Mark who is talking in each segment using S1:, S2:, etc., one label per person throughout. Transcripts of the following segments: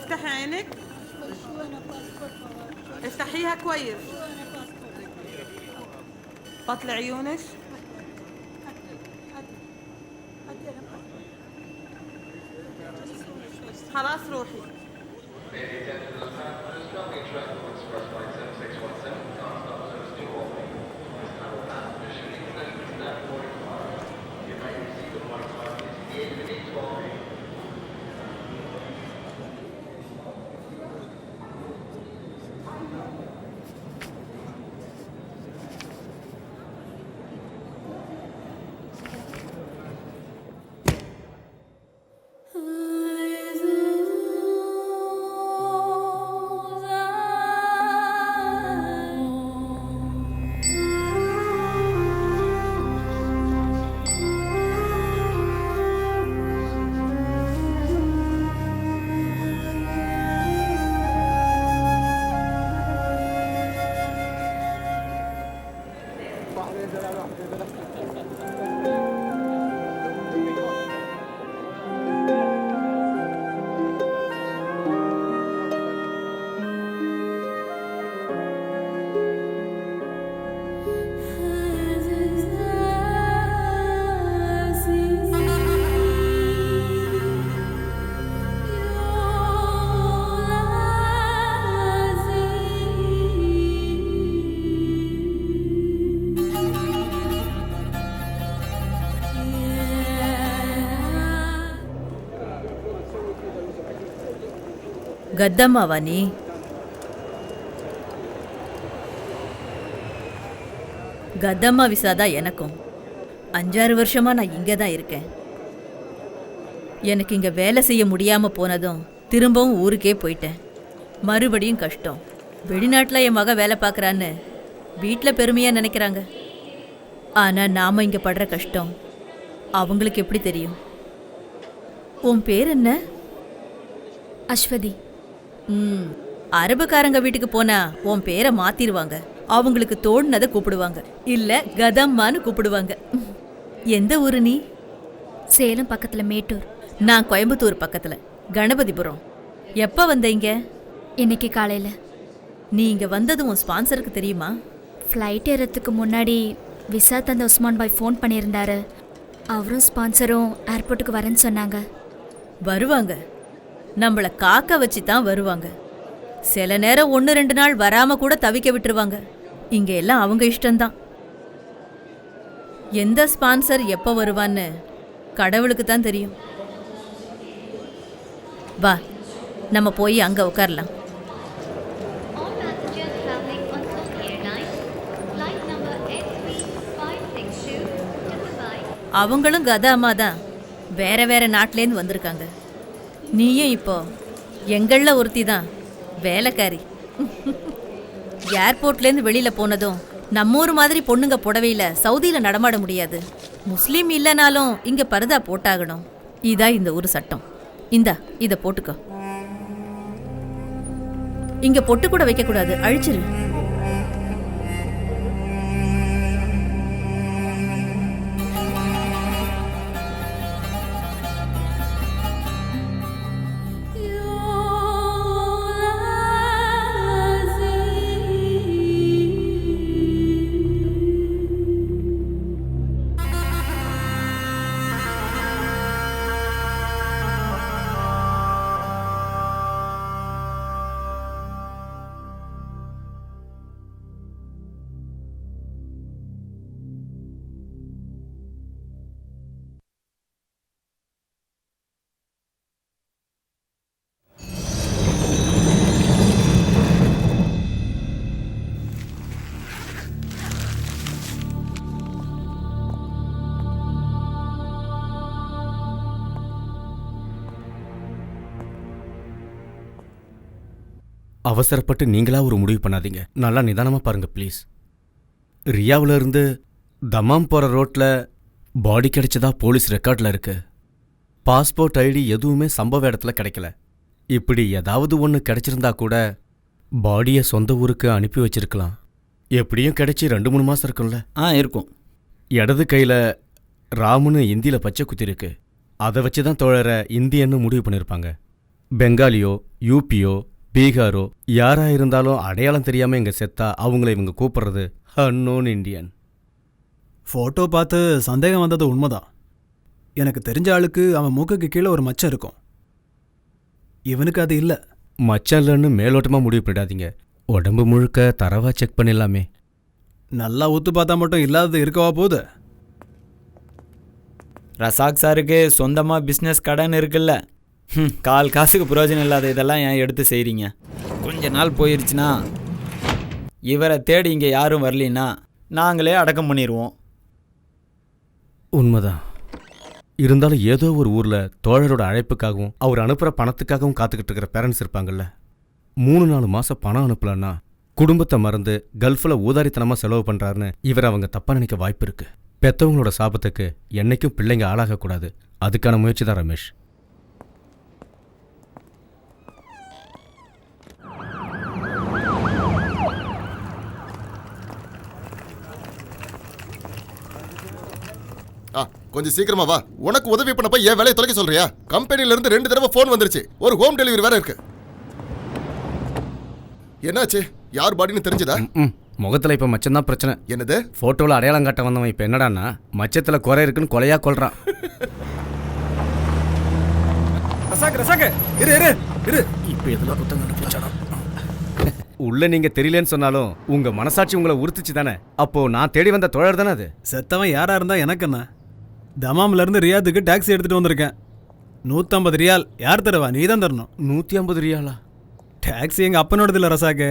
S1: افتحي عينك. افتحيها كويس. بطلي عيونك. خلاص روحي.
S2: கத்தம்மாவா நீ? கத்தம்மா விசாதான் எனக்கும். 5-6 வருஷமா நான் இங்கே தான் இருக்கேன். எனக்கு இங்கே வேலை செய்ய முடியாமல் போனதும் திரும்பவும் ஊருக்கே போயிட்டேன். மறுபடியும் கஷ்டம். வெளிநாட்டில் என் மக வேலை பார்க்குறான்னு வீட்டில் பெருமையாக நினைக்கிறாங்க. ஆனால் நாம் இங்கே படுற கஷ்டம் அவங்களுக்கு எப்படி தெரியும்? உன் பேர் என்ன?
S3: அஸ்வதி.
S2: அரபுக்காரங்க வீட்டுக்கு போனா உன் பேரை மாத்திருவாங்க. அவங்களுக்கு தோணுனதை கூப்பிடுவாங்க, இல்ல கதம்மான்னு கூப்பிடுவாங்க. எந்த ஊரு நீ?
S3: சேலம் பக்கத்துல மேட்டூர்.
S2: நான் கோயம்புத்தூர் பக்கத்துல கணபதிபுரம். எப்ப வந்தீங்க?
S3: இன்னைக்கு காலையில.
S2: நீ இங்க வந்தது உன் ஸ்பான்சருக்கு தெரியுமா?
S3: ஃப்ளைட் ஏறதுக்கு முன்னாடி விசா தந்த உஸ்மான் பாய் ஃபோன் பண்ணியிருந்தாரு. அவரும் ஸ்பான்சரும் ஏர்போர்ட்டுக்கு வரேன்னு சொன்னாங்க.
S2: வருவாங்க, நம்மளை காக்க வச்சு தான் வருவாங்க. சில நேரம் 1-2 நாள் வராம கூட தவிக்க விட்டுருவாங்க. இங்க எல்லாம் அவங்க இஷ்டம்தான். எந்த ஸ்பான்சர் எப்போ வருவான்னு கடவுளுக்கு தான் தெரியும். வா, நம்ம போய் அங்க உட்காரலாம். அவங்களும் கதாமா தான், வேற வேற நாட்டிலேருந்து வந்திருக்காங்க. நீயும் இப்போ எங்களில் ஒருத்தி தான், வேலைக்காரி. ஏர்போர்ட்லேருந்து வெளியில் போனதும் நம்ம ஊர் மாதிரி பொண்ணுங்க புடவையில் சவுதியில் நடமாட முடியாது. முஸ்லீம் இல்லைனாலும் இங்கே பர்தா போட்டாகணும். இதான் இந்த ஊர் சட்டம். இந்தா இதை போட்டுக்கோ. இங்கே பொட்டு கூட வைக்கக்கூடாது, அழிச்சிரு.
S4: அவசரப்பட்டு நீங்களா ஒரு முடிவு பண்ணாதீங்க. நல்லா நிதானமாக பாருங்க ப்ளீஸ். ரியாவில் இருந்து தமாம் போகிற ரோட்டில் பாடி கிடைச்சதா போலீஸ் ரெக்கார்டில் இருக்கு. பாஸ்போர்ட் ஐடி எதுவுமே சம்பவ இடத்துல கிடைக்கல. இப்படி ஏதாவது ஒன்று கிடைச்சிருந்தா கூட பாடியை சொந்த ஊருக்கு அனுப்பி வச்சிருக்கலாம். எப்படியும் கிடைச்சி 2-3 மாதம் இருக்கும்ல?
S5: இருக்கும்.
S4: இடது கையில் ராமுன்னு இந்தியில் பச்சை குத்திருக்கு. அதை வச்சு தான் தோழரை இந்தியன்னு முடிவு பண்ணியிருப்பாங்க. பெங்காலியோ யூபியோ பீகாரோ யாரா இருந்தாலும் அடையாளம் தெரியாம இங்க செத்தா அவங்கள இவங்க கூப்பிடுறது அன்னோன் இண்டியன்.
S5: ஃபோட்டோ பார்த்து சந்தேகம் வந்தது உண்மைதான். எனக்கு தெரிஞ்ச ஆளுக்கு அவன் மூக்குக்கு கீழே ஒரு மச்சம் இருக்கும். இவனுக்கு அது இல்லை.
S4: மச்சம் இல்லைன்னு மேலோட்டமா முடிவு பண்ணிடாதீங்க. உடம்பு முழுக்க தரவா செக் பண்ணிடலாமே.
S5: நல்லா ஊத்து பார்த்தா மட்டும் இல்லாதது இருக்கவா போகுது?
S6: ரசாக் சாருக்கு சொந்தமாக பிஸ்னஸ் கடன் இருக்குல்ல. கால் காசுக்கு பிரயோஜனம் இல்லாத இதெல்லாம் ஏன் எடுத்து செய்கிறீங்க? கொஞ்ச நாள் போயிருச்சுன்னா இவரை தேடி இங்கே யாரும் வரலின்னா நாங்களே அடக்கம் பண்ணிடுவோம்.
S4: உண்மைதான். இருந்தாலும் ஏதோ ஒரு ஊர்ல தோழரோட அழைப்புக்காகவும் அவர் அனுப்புற பணத்துக்காகவும் காத்துக்கிட்டு இருக்கிற பேரண்ட்ஸ் இருப்பாங்கல்ல. 3-4 மாசம் பணம் அனுப்பலன்னா குடும்பத்தை மறந்து கல்ஃபில் ஊதாரித்தனமா செலவு பண்றாருன்னு இவர் அவங்க தப்பா நினைக்க வாய்ப்பு இருக்கு. பெத்தவங்களோட சாபத்துக்கு என்னைக்கும் பிள்ளைங்க ஆளாகக்கூடாது. அதுக்கான முயற்சி தான் ரமேஷ்.
S7: கொஞ்சம் சீக்கிரமா வா. உனக்கு உதவி பண்ணப்ப என் வேலையை தொலைக்க சொல்றியா? கம்பெனில இருந்து 2 தடவை போன் வந்துருச்சு. ஒரு ஹோம் டெலிவரி வேற இருக்கு. என்னாச்சு? யார் பாடின்னு தெரிஞ்சதா?
S4: முகத்துல இப்ப மச்சம் தான் பிரச்சனை.
S7: என்னது?
S4: போட்டோல அடையாளம் காட்ட வந்தவன் இப்ப என்னடான்னா மச்சத்துல குறை இருக்குன்னு கொலையா கொல்றான். இப்ப எதுல குத்தம் கண்டுபிடிச்சானோ? உள்ள நீங்க தெரியலன்னு சொன்னாலும் உங்க மனசாட்சி உங்களை உறுத்துச்சு தானே. அப்போ நான் தேடி வந்த தோழர் தானே அது.
S5: செத்தவன் யாரா இருந்தா எனக்கு என்ன? தமாம்ல இருந்து ரியாத்துக்கு டாக்ஸி எடுத்துட்டு வந்திருக்கேன். 150 ரியால். யார் தருவா? நீ தான் தரணும்.
S4: 150 ரியாலா?
S5: டாக்ஸி எங்க அப்பனோடது இல்லை ரசாக்கு.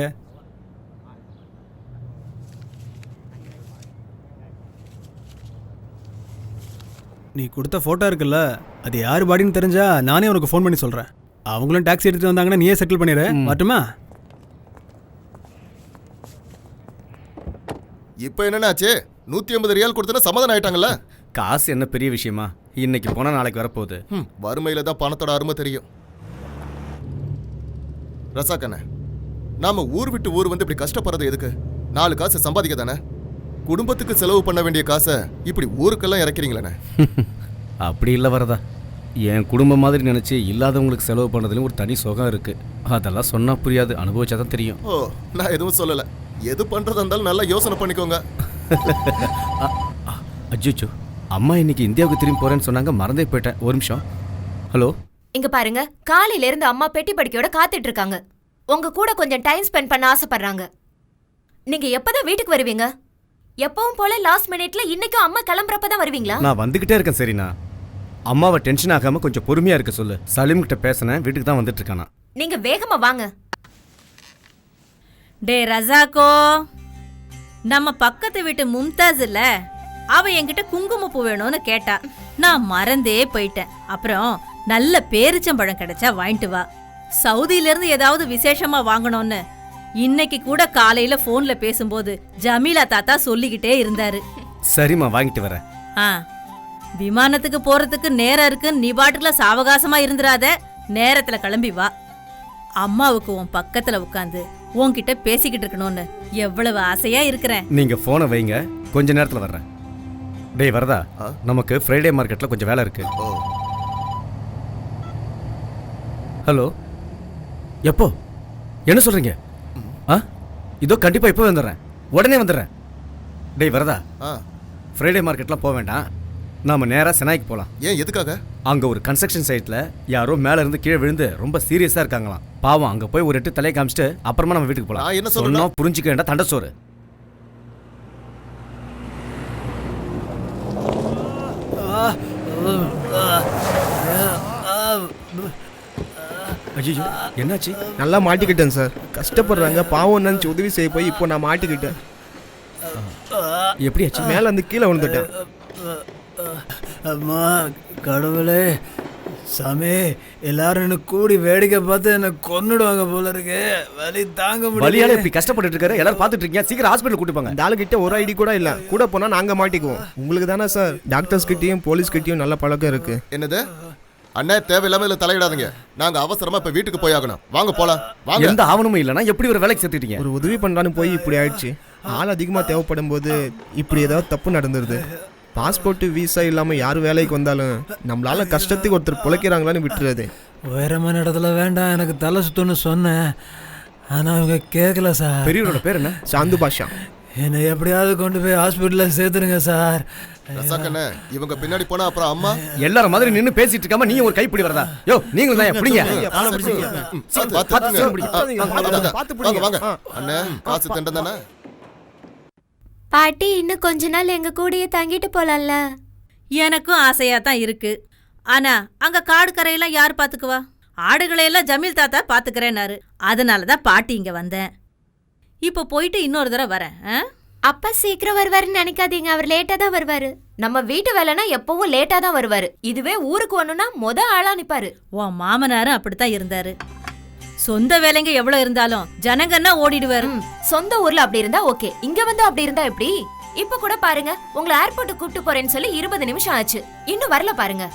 S5: நீ கொடுத்த ஃபோட்டோ இருக்குல்ல, அது யார் பாடின்னு தெரிஞ்சா நானே உனக்கு ஃபோன் பண்ணி சொல்கிறேன். அவங்களும் டாக்ஸி எடுத்துகிட்டு வந்தாங்கன்னா நீயே செட்டில் பண்ணிடு. மட்டுமா?
S7: இப்போ என்னன்னாச்சு? 150 ரியால் கொடுத்தா சமாதானம் ஆயிட்டாங்கல்ல?
S4: காசு என்ன பெரிய விஷயமா? இன்னைக்கு போனா நாளைக்கு வரப்போகுது.
S7: வறுமையில தான் பணத்தோட அருமை தெரியும். ரசாக்கண்ணே, நாம ஊர் விட்டு ஊர் வந்து இப்படி கஷ்டப்படுறது எதுக்கு? 4 காசு சம்பாதிக்க தானே. குடும்பத்துக்கு செலவு பண்ண வேண்டிய காசை இப்படி ஊருக்கெல்லாம் இறக்கிறீங்களே.
S4: அப்படி இல்லை வரதா. என் குடும்பம் மாதிரி நினைச்சு இல்லாதவங்களுக்கு செலவு பண்ணதுலயும் ஒரு தனி சுகம் இருக்கு. அதெல்லாம் சொன்னா புரியாது, அனுபவிச்சாதான் தெரியும்.
S7: ஓ, நான் எதுவும் சொல்லல. எது பண்றதா இருந்தாலும் நல்லா யோசனை பண்ணிக்கோங்க.
S4: அஜிச்சோ, அம்மா இன்னைக்கு இந்தியாவுக்கு திரும்பி போறேன்னு சொன்னாங்க, மறந்தே போயிட்டேன். ஒரு நிமிஷம். ஹலோ,
S8: இங்க பாருங்க, காலையில இருந்து அம்மா பெட்டி படிக்கையோட காத்துட்டு இருக்காங்க. உங்க கூட கொஞ்சம் டைம் ஸ்பெண்ட் பண்ண ஆசைப்படுறாங்க. நீங்க எப்பதான் வீட்டுக்கு வருவீங்க? எப்பவும் போல லாஸ்ட் மினிட்ல இன்னைக்கும் அம்மா கிளம்புறப்பதான் வருவீங்களா?
S4: நான் வந்துகிட்டே இருக்கேன். சரிண்ணா, அம்மாவை டென்ஷன் ஆகாம கொஞ்சம் பொறுமையா இருக்க சொல்லு. சலீம் கிட்ட பேசினேன், வீட்டுக்கு தான் வந்துட்டு இருக்கானா.
S8: நீங்க வேகமா வாங்க.
S2: டே ரசாக்கோ, நம்ம பக்கத்து வீட்டு மும்தாஸ் இல்ல, அவ என்கிட்ட குங்குமப்பூ வேணும்னு கேட்டா. நான் மறந்தே போயிட்டேன். அப்புறம் நல்ல பேரிச்சம்பழம் கிடைச்சா வாங்கிட்டு வா. சவுதியில இருந்து ஏதாவது விசேஷமா வாங்கணும்னு இன்னைக்கு கூட காலையில போன்ல பேசும்போது ஜமீலா தாத்தா சொல்லிக்கிட்டே இருந்தாரு.
S4: சரிம்மா, வாங்கிட்டு வரேன்.
S2: விமானத்துக்கு போறதுக்கு நேரம் இருக்கு, நீ பாட்டுல சாவகாசமா இருந்துராத. நேரத்துல கிளம்பி வா. அம்மாவுக்கு உன் பக்கத்துல உட்காந்து உன்கிட்ட பேசிக்கிட்டு இருக்கணும்னு எவ்வளவு ஆசையா இருக்கிறேன்.
S4: நீங்க போனை வைங்க, கொஞ்ச நேரத்துல வர்றேன். டேய் வரதா, நமக்கு ஃப்ரைடே மார்க்கெட்ல கொஞ்சம் வேலை இருக்கு. ஹலோ, எப்போ? என்ன சொல்றீங்க? இதோ கண்டிப்பா இப்போ வந்துடுறேன், உடனே வந்துடுறேன். டேய் வரதா, ஃப்ரைடே மார்க்கெட்லாம் போக வேண்டாம், நாம நேரா செனாய்க்கு போலாம்.
S7: ஏன், எதுக்காக?
S4: அங்க ஒரு கன்ஸ்ட்ரக்ஷன் சைட்ல யாரோ மேல இருந்து கீழே விழுந்து ரொம்ப சீரியஸா இருக்காங்களாம். பாவம், அங்க போய் ஒரு 8 தலையை காமிச்சிட்டு அப்புறமா நம்ம வீட்டுக்கு போலாம்.
S7: என்ன சொல்லணும்?
S4: புரிஞ்சுக்க வேண்டாம், தண்டசோறு. ஐயோ, என்னாச்சு?
S9: நல்லா மாட்டிக்கிட்டேன் சார். கஷ்டப்படுறாங்க, பாவம் நினச்சி உதவி செய்ய போய் இப்போ நான் மாட்டிக்கிட்டேன்.
S4: எப்படியாச்சு?
S9: மேலே வந்து கீழே விழுந்துட்டேன்.
S5: அம்மா கடவுளே, சாமி, எல்லாரும் என்ன கூடி வேடிக்கை பார்த்து என்ன கொன்னுடுவாங்க போல இருக்கு. வலி தாங்க முடியல.
S4: வலியால இப்படி கஷ்டப்பட்டு இருக்காரு, எல்லாரும் பார்த்துட்டு இருக்கீங்க. சீக்கிரம் ஹாஸ்பிட்டல் கூட்டி போங்க.
S9: இந்த ஆளுகிட்ட ஒரு ஐடி கூட இல்லை. கூட போனால் நாங்கள் மாட்டிக்குவோம். உங்களுக்கு தானே சார் டாக்டர்ஸ் கிட்டேயும் போலீஸ் கிட்டேயும் நல்ல பழக்கம் இருக்கு.
S7: என்னது அண்ணா? தேவையில்லாம இதுல தலையிடாதீங்க. நாங்க அவசரமா இப்ப வீட்டுக்கு போய் ஆகணும். வாங்க போலாம். வாங்க.
S4: எந்த ஆவணமும் இல்லைன்னா எப்படி ஒரு வேலைக்கு சேர்த்துட்டீங்க?
S9: ஒரு உதவி பண்ணலான்னு போய் இப்படி ஆயிடுச்சு. ஆள் அதிகமாக தேவைப்படும் போது இப்படி ஏதாவது தப்பு நடந்துருது. பாஸ்போர்ட்டு வீசா இல்லாமல் யார் வேலைக்கு வந்தாலும் நம்மளால கஷ்டத்துக்கு ஒருத்தர் பிழைக்கிறாங்களான்னு விட்டுறது.
S5: உயரமான இடத்துல வேண்டாம், எனக்கு தலை சுத்துன்னு சொன்னேன். ஆனால் அவங்க கேட்கல சார்.
S4: பெரியவரோட பேர் என்ன?
S9: சாந்து பாஷா.
S5: என்னை எப்படியாவது கொண்டு போய் ஹாஸ்பிட்டலில் சேர்த்துருங்க சார்.
S7: ரசாக்கண்ணே, இவங்க பின்னாடி போனா அப்புறம் அம்மா
S4: எல்லாரும் மாதிரி நின்னு பேசிட்டு இருக்காம நீ ஒரு கைப்பிடி வரதா? யோ நீங்களும் தான் எப்படிங்க?
S7: வாங்க வாங்க அண்ணே, காசு தண்டம் தானே.
S8: பாட்டி இன்னும் கொஞ்ச நாள் எங்க கூடயே தங்கிட்டு போலாம்ல.
S2: எனக்கும் ஆசையா தான் இருக்கு. ஆனா அங்க காடு கரையெல்லாம் யார் பாத்துக்குவா? ஆடுகளையெல்லாம் ஜமீல் தாத்தா பாத்துக்கிறேன்னாரு. அதனால தான் பாட்டி இங்க வந்தேன். இப்போ போயிட்டு இன்னொரு தடவை வரேன்.
S8: அப்பா சீக்கிரம் வருவாருன்னு நினைக்காதீங்க, அவர் லேட்டா தான் வருவாரு. நம்ம வீட்டு வேலைனா எப்பவும் லேட்டா தான் வருவாரு. இதுவே ஊருக்கு வரணும்னா ஆளா நிப்பாரு.
S2: உன் மாமனாரும் அப்படித்தான் இருந்தாரு. சொந்த வேலைங்க எவ்வளவு இருந்தாலும் ஜனங்கன்னா ஓடிடுவாரு.
S8: சொந்த ஊர்ல அப்படி இருந்தா ஓகே, இங்க வந்து அப்படி இருந்தா எப்படி? இப்ப கூட பாருங்க, உங்களை ஏர்போர்ட் கூப்பிட்டு போறேன்னு சொல்லி 20 நிமிஷம் ஆச்சு, இன்னும் வரல பாருங்க.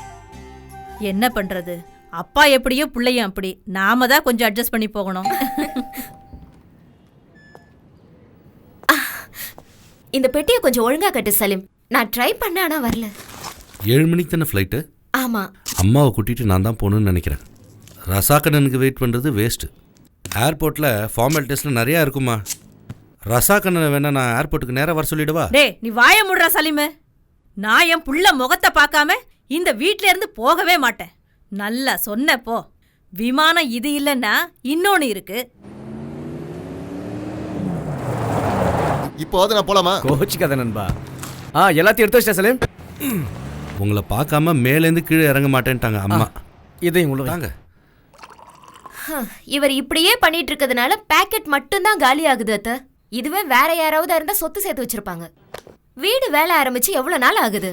S2: என்ன பண்றது? அப்பா எப்படியோ பிள்ளையும் அப்படி. நாம தான் கொஞ்சம் அட்ஜஸ்ட் பண்ணி போகணும்.
S8: இந்த பெட்டியை கொஞ்சம் ஒழுங்கா கட்டு சலீம். நான் ட்ரை பண்ண, ஆனா வரல.
S10: 7 மணிக்கு தானே ஃப்ளைட்டு?
S8: ஆமா.
S10: அம்மாவை கூட்டிகிட்டு நான் தான் போகணுன்னு நினைக்கிறேன். ரசாக்கண்ணனுக்கு வெயிட் பண்ணுறது வேஸ்ட்டு. ஏர்போர்ட்டில் ஃபார்மாலிட்டிஸில் நிறையா இருக்குமா. ரசாக்கண்ணனை வேணா நான் ஏர்போர்ட்டுக்கு நேராக வர சொல்லிடுவா?
S2: டே நீ வாய முடுறா சலீமு. நான் என் புள்ள முகத்தை பார்க்காம இந்த வீட்ல இருந்து போகவே மாட்டேன். நல்லா சொன்ன போ. விமானம் இது இல்லைன்னா இன்னொன்னு இருக்கு.
S7: இப்போது நான் போலாமா?
S4: கோச்சிக்காத நண்பா. எல்லாத்தையும் எடுத்து வச்சிட்டேன் சலீம்.
S10: உங்களை பார்க்காம மேலேருந்து கீழே இறங்க மாட்டேன்ட்டாங்க அம்மா.
S4: இதையும் உள்ள வாங்க.
S8: இவர் இப்படியே பண்ணிட்டு இருக்கிறதுனால பேக்கெட் மட்டும் தான் காலி ஆகுது அத்த. இதுவே வேற யாராவது இருந்தா சொத்து சேர்த்து வச்சிருப்பாங்க. வீடு வேலை ஆரம்பிச்சு எவ்வளவு நாள் ஆகுது?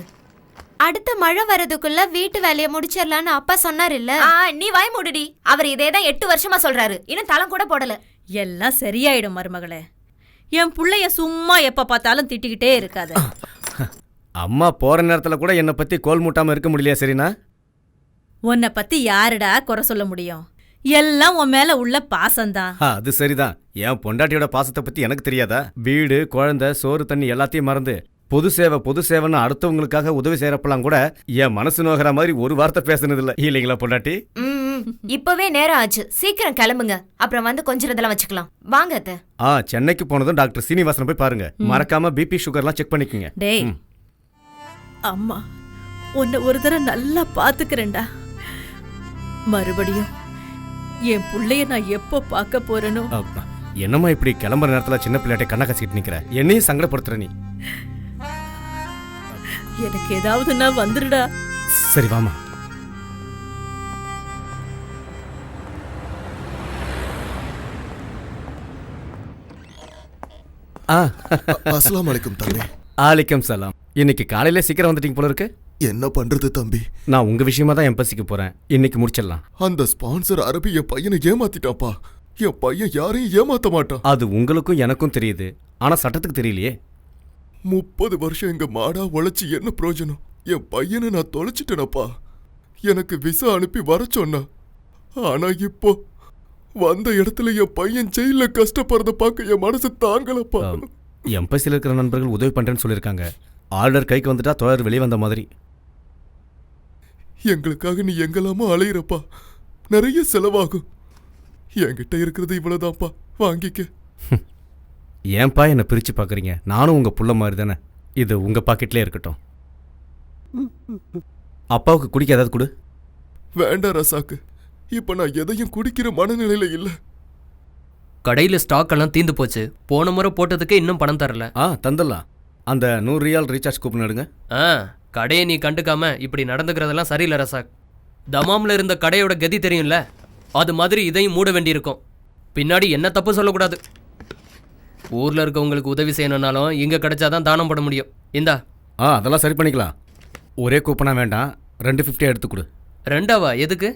S8: அடுத்த மழை வரதுக்குள்ள வீட்டு வேலையை முடிச்சிடலான்னு அப்பா சொன்னார் இல்ல? நீ வாய் மூடுடி. அவர் இதேதான் 8 வருஷமா சொல்றாரு, இன்னும் தளம் கூட போடல.
S2: எல்லாம் சரியாயிடும் மருமகளே. என் புள்ளைய சும்மா எப்ப பார்த்தாலும் திட்டிக்கிட்டே இருக்காத.
S4: அம்மா போற நேரத்துல கூட என்னை பத்தி கோல் மூட்டாம இருக்க முடியலையா? சரினா
S2: உன்னை பத்தி யாருடா குறை சொல்ல முடியும்? எல்லாம் உன் மேல உள்ள பாசம்தான்.
S4: அது சரிதான். என் பொண்டாட்டியோட பாசத்தை பத்தி எனக்கு தெரியாதா? வீடு, குழந்தை, சோறு, தண்ணி எல்லாத்தையும் மறந்து பொது சேவைன்னு அடுத்தவங்களுக்காக உதவி செய்யறப்பெல்லாம் கூட என் மனசு நோகிற மாதிரி ஒரு வார்த்தை பேசுனது இல்ல. இல்லைங்களா பொண்டாட்டி?
S8: இப்பவே நேரம் ஆச்சு, சீக்கிரம் கிளம்புங்க. அப்புறம் வந்து கொஞ்சம் இதெல்லாம் வச்சுக்கலாம். வாங்க அத்தை.
S4: சென்னைக்கு போனதும் டாக்டர் சீனிவாசனை போய் பாருங்க. மறக்காம பிபி சுகர்லாம் செக் பண்ணிக்கோங்க.
S2: டேய் அம்மா, உன்னை ஒரு தடவை நல்லா பாத்துக்கிறேன்டா. மறுபடியும் என் புள்ளைய நான் எப்போ பார்க்க போறேனோ.
S4: என்னம்மா இப்படி கிளம்புற நேரத்துல சின்ன பிள்ளையாட்டை கண்ணை கசிக்கிட்டு நிக்கிற? என்னையும் சங்கடப்படுத்துற நீ.
S2: எனக்கு ஏதாவதுன்னா வந்துடுடா.
S4: சரி வாமா.
S7: அஸ்ஸலாமு அலைக்கும் தம்பி.
S4: ஆலிக்கம் சலாம். இன்னைக்கு காலையில சீக்கிரம் வந்துட்டீங்க போல இருக்கு.
S7: என்ன பண்றது தம்பி?
S4: நான் உங்க விஷயமா தான் எம்பசிக்கு போறேன். இன்னைக்கு முடிச்சிடலாம்.
S7: அந்த ஸ்பான்சர் அரபி என் பையனை ஏமாத்திட்டாப்பா. என் பையன் யாரையும் ஏமாத்த மாட்டான்.
S4: அது உங்களுக்கும் எனக்கும் தெரியுது, ஆனா சட்டத்துக்கு தெரியலையே.
S7: 30 வருஷம் எங்க மாடா உழைச்சி என்ன பிரயோஜனம்? என் பையனை நான் தொலைச்சிட்டேனப்பா. எனக்கு விசா அனுப்பி வர சொன்னா, ஆனா இப்போ வந்த இடத்துல என் பையன் ஜெயில கஷ்டப்படுறத பார்க்க என் மனசு தாங்கலப்பா.
S4: எம்பசியில் இருக்கிற நண்பர்கள் உதவி பண்றேன்னு சொல்லியிருக்காங்க. ஆர்டர் கைக்கு வந்துட்டா தொடர் வெளியே வந்த மாதிரி.
S7: எங்களுக்காக நீ எங்கெல்லாமோ அலையிறப்பா, நிறைய செலவாகும். என்கிட்ட இருக்கிறது இவ்வளவுதான்ப்பா, வாங்கிக்க.
S4: ஏன்பா என்னை பிரிச்சு பாக்குறீங்க? நானும் உங்க புள்ள மாதிரி தானே. இது உங்க பாக்கெட்லயே இருக்கட்டும். அப்பாவுக்கு குடிக்க ஏதாவது கொடு.
S7: வேண்டாம் ரசாக்கு, இப்ப நான் எதையும் குடிக்கிற மனநிலையில இல்ல.
S11: கடையில் ஸ்டாக் எல்லாம் தீந்து போச்சு. போன முறை போட்டதுக்கு இன்னும் பணம் தரல.
S4: தந்துடலாம். அந்த 100 ரியால் ரீசார்ஜ் கூப்பன் எடுங்க.
S11: கடையை நீ கண்டுக்காம இப்படி நடந்துக்கிறதெல்லாம் சரியில்லை ரசாக். தமாமில் இருந்த கடையோட கதி தெரியும்ல, அது மாதிரி இதையும் மூட வேண்டியிருக்கும். பின்னாடி என்ன தப்பு சொல்லக்கூடாது. ஊரில் இருக்கவங்களுக்கு உதவி செய்யணும்னாலும் இங்கே கிடைச்சாதான் தானம் பண்ண முடியும். இந்தா.
S4: அதெல்லாம் சரி பண்ணிக்கலாம். ஒரே கூப்பனா வேண்டாம், 250 எடுத்து கொடு.
S11: 2ஆவா? எதுக்கு?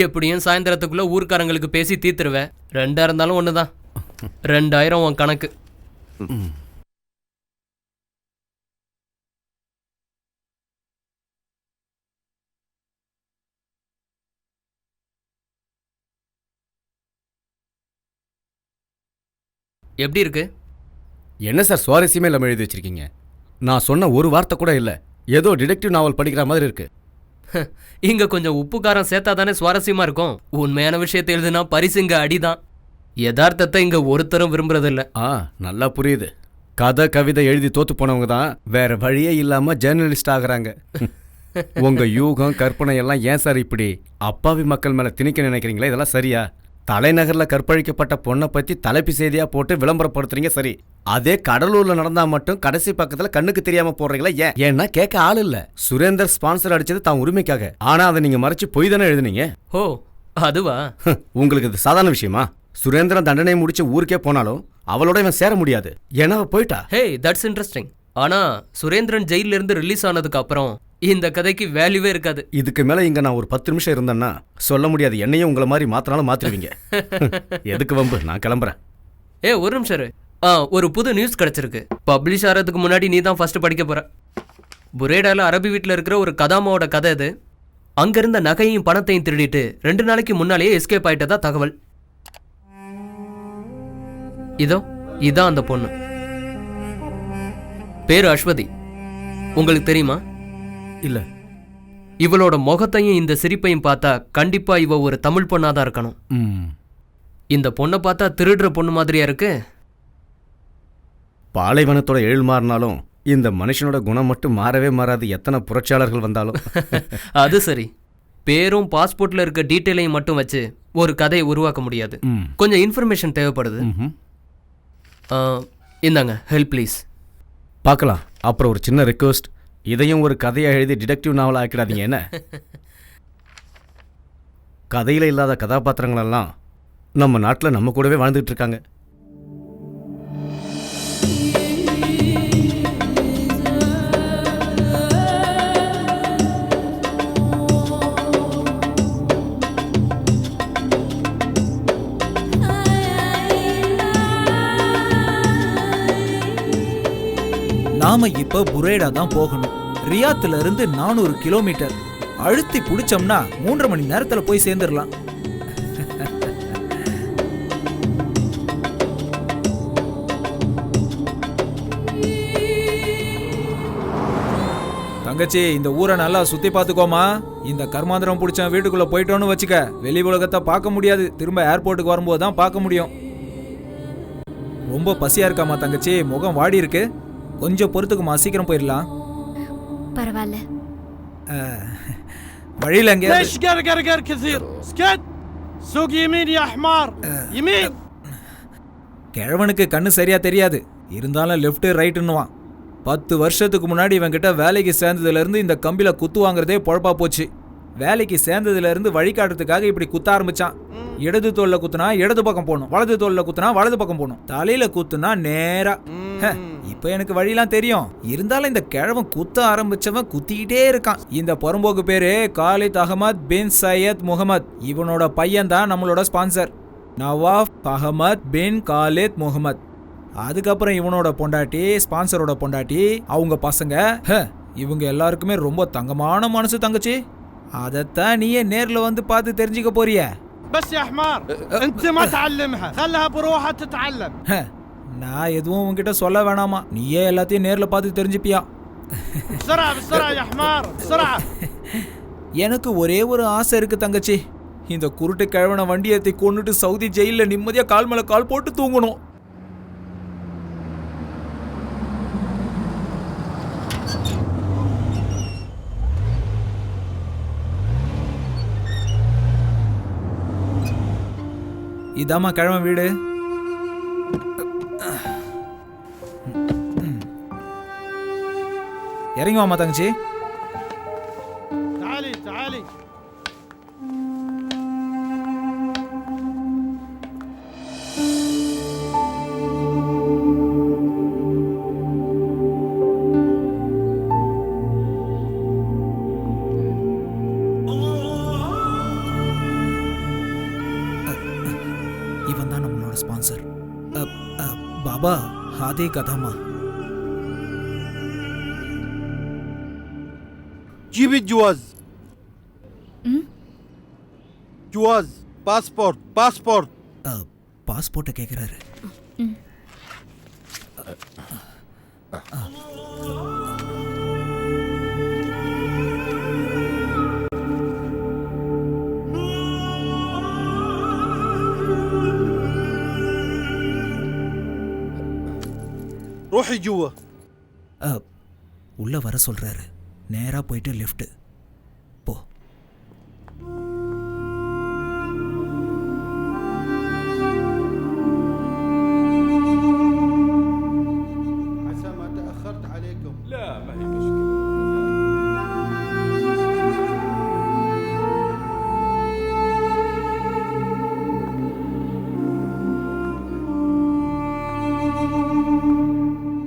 S11: எப்படியும் சாயந்தரத்துக்குள்ளே ஊர்க்காரங்களுக்கு பேசி தீர்த்துருவேன். 2ஆ இருந்தாலும் ஒன்று தான். 2000 உன் கணக்கு. எப்படி இருக்கு?
S4: என்ன சார் சுவாரஸ்யமே இல்லாமல் எழுதி வச்சிருக்கீங்க? நான் சொன்ன ஒரு வார்த்தை கூட இல்லை. ஏதோ டிடெக்டிவ் நாவல் படிக்கிற மாதிரி இருக்கு.
S11: இங்க கொஞ்சம் உப்பு காரம் சேர்த்தா தானே சுவாரஸ்யமா இருக்கும். உண்மையான விஷயத்தை எழுதுனா பரிசு இங்க அடிதான். யதார்த்தத்தை இங்க ஒருத்தரும் விரும்புறதில்ல.
S4: நல்லா புரியுது. கதை கவிதை எழுதி தோத்து போனவங்க தான் வேற வழியே இல்லாம ஜேர்னலிஸ்ட் ஆகுறாங்க. உங்க யூகம் கற்பனை எல்லாம் ஏன் சார் இப்படி அப்பாவி மக்கள் மேல திணிக்க நினைக்கிறீங்களா? இதெல்லாம் சரியா? தலைநகர்ல கற்பழிக்கப்பட்ட பொண்ணை பத்தி தலைப்பு செய்தியா போட்டு விளம்பரப்படுத்துறீங்க, சரி. அதே கடலூர்ல நடந்தா மட்டும் கடைசி பக்கத்துல கண்ணுக்கு தெரியாம போடுறீங்களா? ஏன்? ஏன்னா கேட்க ஆள் இல்ல. சுரேந்தர் ஸ்பான்சர் அடிச்சது தான் உரிமைக்காக. ஆனா அதை நீங்க மறைச்சு பொய் தானே எழுதுனீங்க.
S11: ஓ அதுவா?
S4: உங்களுக்கு இது சாதாரண விஷயமா? சுரேந்திரன் தண்டனை முடிச்சு ஊருக்கே போனாலும் அவளோட இவன் சேர முடியாது. ஏன்னா போயிட்டா.
S11: ஹே, தட்ஸ் இன்ட்ரெஸ்டிங். ஆனா சுரேந்திரன் ஜெயில இருந்து ரிலீஸ் ஆனதுக்கு அப்புறம் இந்த கதைக்கு வேல்யூவே இருக்காது.
S4: இதுக்கு மேல இங்க நான் ஒரு 10 நிமிஷம் இருந்தேன்னா சொல்ல முடியாது. என்னையும் உங்களை மாதிரி மாத்தினாலும் மாத்திருவீங்க. எதுக்கு வம்பு? நான் கிளம்புறேன்.
S11: ஒரு நிமிஷம் இரு. ஒரு புது நியூஸ் கிடைச்சிருக்கு. பப்ளிஷ் ஆகிறதுக்கு முன்னாடி நீ தான் ஃபர்ஸ்ட் படிக்க போற. புரேடால அரபி வீட்டில் இருக்கிற ஒரு கதாமாவோட கதை இது. அங்க இருந்த நகையும் பணத்தையும் திருடிட்டு 2 நாளைக்கு முன்னாலேயே எஸ்கேப் ஆயிட்டதா தகவல். இதோ இதான் அந்த பொண்ணு. பேரு அஸ்வதி. உங்களுக்கு தெரியுமா?
S4: இல்ல.
S11: இவளோட முகத்தையும் இந்த சிரிப்பையும் பார்த்தா கண்டிப்பா இவ ஒரு தமிழ் பொண்ணாதான் இருக்கணும். இந்த பொண்ணை பார்த்தா திருடுற பொண்ணு மாதிரியா இருக்கு.
S4: பாலைவனத்தோட எழில் மாறினாலும் இந்த மனுஷனோட குணம் மட்டும் மாறவே மாறாது, எத்தனை புரட்சியாளர்கள் வந்தாலும்.
S11: அது சரி. பேரும் பாஸ்போர்ட்ல இருக்க டீட்டெயிலையும் மட்டும் வச்சு ஒரு கதையை உருவாக்க முடியாது. கொஞ்சம் இன்ஃபர்மேஷன் தேவைப்படுது. இந்தாங்க, ஹெல்ப் ப்ளீஸ்.
S4: பார்க்கலாம். அப்புறம் ஒரு சின்ன ரிக்வெஸ்ட், இதையும் ஒரு கதையை எழுதி டிடெக்டிவ் நாவல் ஆக்கிடாதீங்க. என்ன? கதையில் இல்லாத கதாபாத்திரங்களெல்லாம் நம்ம நாட்டில் நம்ம கூடவே வாழ்ந்துட்டு இருக்காங்க.
S12: நாம இப்ப புரேடா தான் போகணும். ரியாத்துல இருந்து 400 கிலோமீட்டர். அழுத்தி புடிச்சோம்னா 3.5 மணி நேரத்துல போய் சேர்ந்துடலாம். தங்கச்சி, இந்த ஊரை நல்லா சுத்தி பாத்துக்கோமா. இந்த கர்மாந்திரம் பிடிச்ச வீட்டுக்குள்ள போயிட்டோன்னு வச்சுக்க, வெளி உலகத்தை பார்க்க முடியாது. திரும்ப ஏர்போர்ட்டுக்கு வரும்போது தான் பார்க்க முடியும். ரொம்ப பசியா இருக்காமா தங்கச்சி? முகம் வாடி இருக்கு. கொஞ்சம் பொறுத்துக்குமா, சீக்கிரம் போயிடலாம்.
S3: பரவாயில்ல.
S12: வழியில எங்க
S13: ليش قرقر كثير؟ اسكت. سوق يمين يا حمار. يمين.
S12: கிழவனுக்கு கண்ணு சரியா தெரியாது, இருந்தாலும் லெஃப்ட் ரைட்டுன்னுவான். 10 வருஷத்துக்கு முன்னாடி இவன் கிட்ட வேலைக்கு சேர்ந்ததுல இருந்து இந்த கம்பில குத்து வாங்குறதே பொழப்பா போச்சு. வேலைக்கு சேர்ந்ததுல இருந்து வழிகாட்டுறதுக்காக இப்படி குத்த ஆரம்பிச்சான். இடது தோல்ல குத்துனா இடது பக்கம் போகணும், வலது தோல்ல குத்துனா வலது பக்கம் போகணும், தலையில குத்துனா நேரா. இப்ப எனக்கு வழியெல்லாம் தெரியும், இருந்தாலும் இந்த கிழவன் குத்த ஆரம்பிச்சவன் குத்திக்கிட்டே இருக்கான். இந்த புறம்போக்கு பேரு காலித் அகமத் பின் சையத் முகமது. இவனோட பையன் தான் நம்மளோட ஸ்பான்சர், நவாப் அகமத் பின் காலித் முகமது. அதுக்கப்புறம் இவனோட பொண்டாட்டி, ஸ்பான்சரோட பொண்டாட்டி, அவங்க பசங்க. இவங்க எல்லாருக்குமே ரொம்ப தங்கமான மனசு தங்கச்சி. அதத்தான் நீயே நேர்ல வந்து பார்த்து தெரிஞ்சுக்க போறிய.
S13: بس يا حمار انت ما تعلمها خلها بروحها تتعلم.
S12: நான் எதுவும் உன்கிட்ட சொல்ல வேணாமா, நீயே எல்லாத்தையும் நேர்ல பார்த்து தெரிஞ்சுப்பியா.
S13: بسرعه بسرعه يا حمار بسرعه.
S12: எனக்கு ஒரே ஒரு ஆசை இருக்கு தங்கச்சி, இந்த குருட்டு கிழவன வண்டி ஏற்றி கொண்டுட்டு சவுதி ஜெயில நிம்மதியா கால் மேல கால் போட்டு தூங்கணும். இதாம்மா கிழவன் வீடு. இறங்கி வாமா தங்கச்சி.
S13: تعالي تعالي.
S12: இவன் தான் நம்மளோட ஸ்பான்சர். பாபா ஹாதே கதாமா.
S13: جيب الجواز. جواز باسبورت باسبورت.
S12: பாஸ்போர்ட்டை கேட்குறாரு.
S13: روحي جوا.
S12: உள்ள வர சொல்றாரு. நேரா போயிட்டு லெஃப்ட் போ.
S13: عسى ما تأخرت عليكم. لا ما هي مشكلة.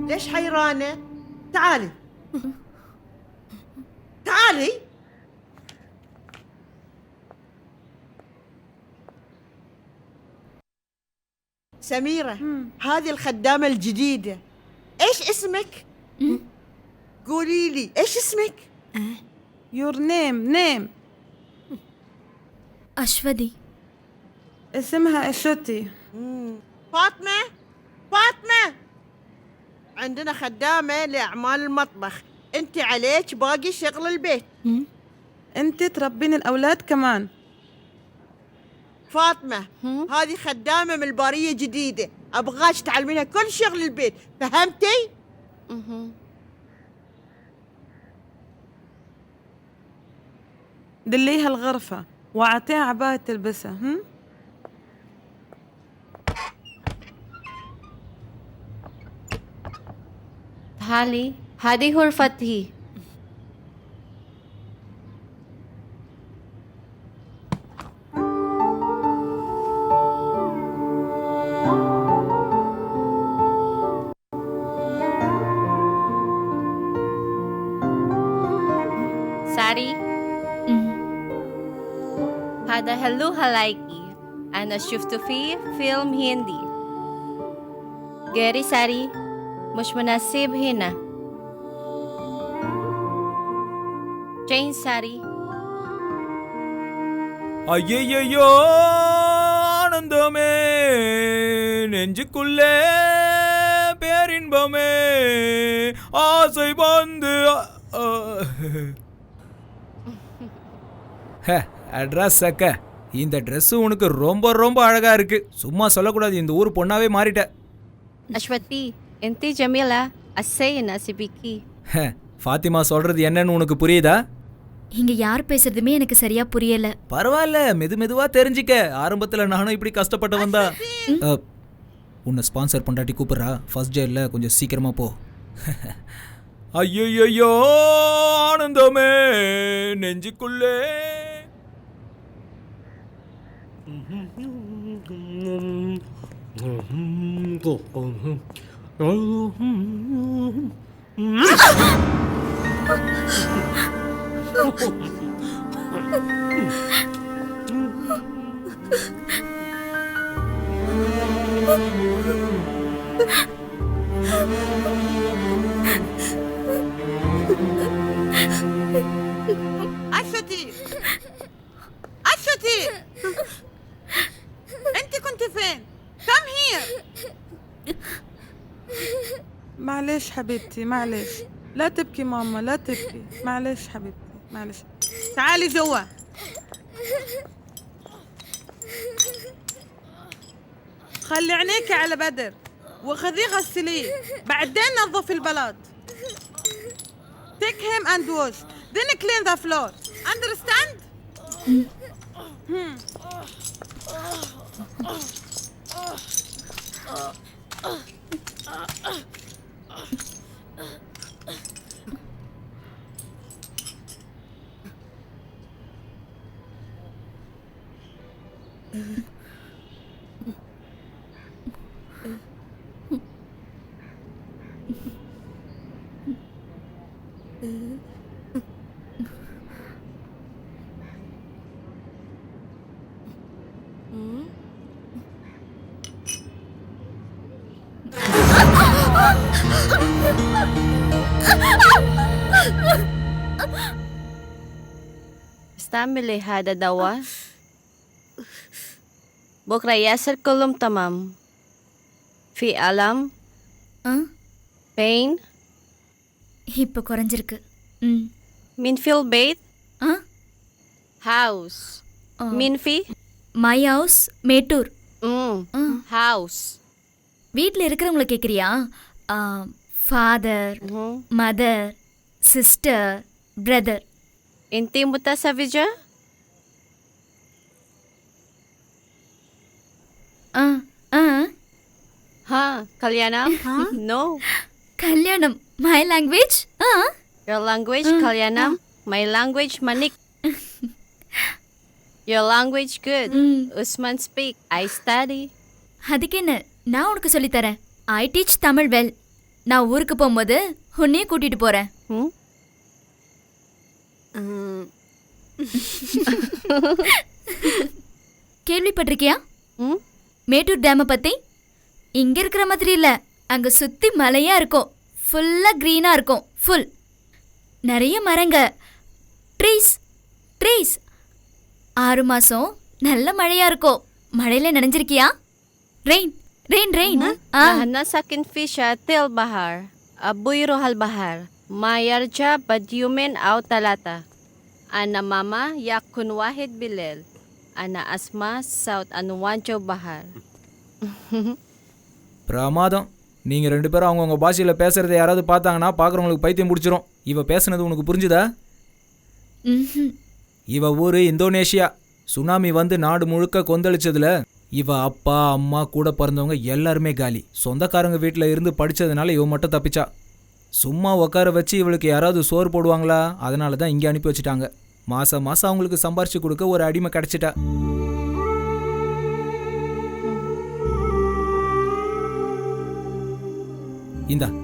S14: ليش حيرانة؟ تعالي تعالي. سميرة هذه الخدامة الجديدة. ايش اسمك؟ قولي لي ايش اسمك؟
S1: Your name.
S3: அஸ்வதி.
S1: اسمها اشوتي.
S14: فاطمة عندنا خدامة لأعمال المطبخ، انت عليك باقي شغل البيت.
S1: انت تربين الاولاد كمان.
S14: فاطمة هذه خدامة من البارية جديدة، أبغاك تعلمينها كل شغل البيت، فهمتي؟
S1: دليها الغرفة واعطيها عباية تلبسها.
S15: تعالي هذه غرفتي. ساري هذا هلو هلايكي. أنا شفته في فيلم هندي. غيري ساري مش مناسب هنا. جين ساري.
S12: ஐயையோ ஆனந்தமே நெஞ்சுக்குள்ளே பேரின்பமே ஆசை வந்து அட்ரஸ் சக்க. இந்த ட்ரெஸ் உனக்கு ரொம்ப ரொம்ப அழகா இருக்கு. சும்மா சொல்லக்கூடாது, இந்த ஊர் பொண்ணாவே மாறிட்ட.
S15: அஸ்வதி انت جميلة السينة سبيكي.
S12: ஃபாத்திமா சொல்றது என்னன்னு உனக்கு புரியுதா?
S3: இங்க யார் பேசுறதுமே எனக்கு சரியா புரியல.
S12: பரவாயில்ல, மெதுவா தெரிஞ்சுக்க. ஆரம்பத்துல நானும் இப்படி கஷ்டப்பட்டு வந்தா. உன்னை ஸ்பான்சர் பண்ணாட்டி கூப்பிடுறா. ஃபர்ஸ்ட் ஜெயில கொஞ்சம் சீக்கிரமா போ. ஐயையோ ஆனந்தமே நெஞ்சுக்குள்ளே.
S1: أشوتي أنت كنت فين؟ Come here. معلش حبيبتي معلش، لا تبكي ماما لا تبكي، معلش حبيبتي معلش. تعالي جوا. خلي عينيك على بدر وخذيه غسليه، بعدين نظف البلاط. Take him and wash, then clean the floor. Understand?
S15: استعملي هذا دواء بكرة يصير كلهم تمام. في ألم pain
S3: இப்போ குறைஞ்சிருக்கு.
S15: مين في البيت house مين في
S3: my house Mettur.
S15: house
S3: வீட்டில் இருக்கிறவங்கள கேட்குறியா? Father mother sister brother.
S15: Inti mo ta sa video? Ha? Kalyanam? No.
S3: கல்யாணம் my language.
S15: Your language, Kalyanam. My language, Manik. Your language good. Usman speak. I study.
S3: அதுக்கு என்ன, நான் உனக்கு சொல்லித்தரேன். I teach Tamil well. நான் ஊருக்கு போகும்போது உன்னையே கூட்டிட்டு போறேன். கேள்விப்பட்டிருக்கியா மேட்டூர் டேமை பத்தி? இங்க இருக்கிற மாதிரி இல்ல, அங்க சுத்தி மலையா இருக்கும், ஃபுல்லா கிரீனா இருக்கும், ஃபுல் நிறைய மரங்க, ட்ரீஸ் ட்ரீஸ். 6 மாசம் நல்ல மழையா இருக்கும். மழையில நனைஞ்சிருக்கியா? Rain rain rain.
S15: Nahana sakin fisha til bahar. Abuy rohal bahar. Mayarja badyumen aw talata. Ana mama yakun wahid bilel. Ana asma saut anuwanjo bahar.
S12: பிரமாதம். நீங்கள் 2 பேரும் அவங்கவுங்க பாஷையில் பேசுகிறத யாராவது பார்த்தாங்கன்னா பார்க்குறவங்களுக்கு பைத்தியம் பிடிச்சிரும். இவ பேசுனது உனக்கு புரிஞ்சுதா? இவ ஊர் இந்தோனேஷியா. சுனாமி வந்து நாடு முழுக்க கொந்தளிச்சதுல இவ அப்பா அம்மா கூட பிறந்தவங்க எல்லாருமே காலி. சொந்தக்காரங்க வீட்டில் இருந்து படித்ததுனால இவ மட்டும் தப்பிச்சா. சும்மா உட்கார வச்சு இவளுக்கு யாராவது சோறு போடுவாங்களா? அதனால தான் இங்கே அனுப்பி வச்சுட்டாங்க. மாதம் மாதம் அவங்களுக்கு சம்பாரிச்சு கொடுக்க ஒரு அடிமை கிடச்சிட்டா.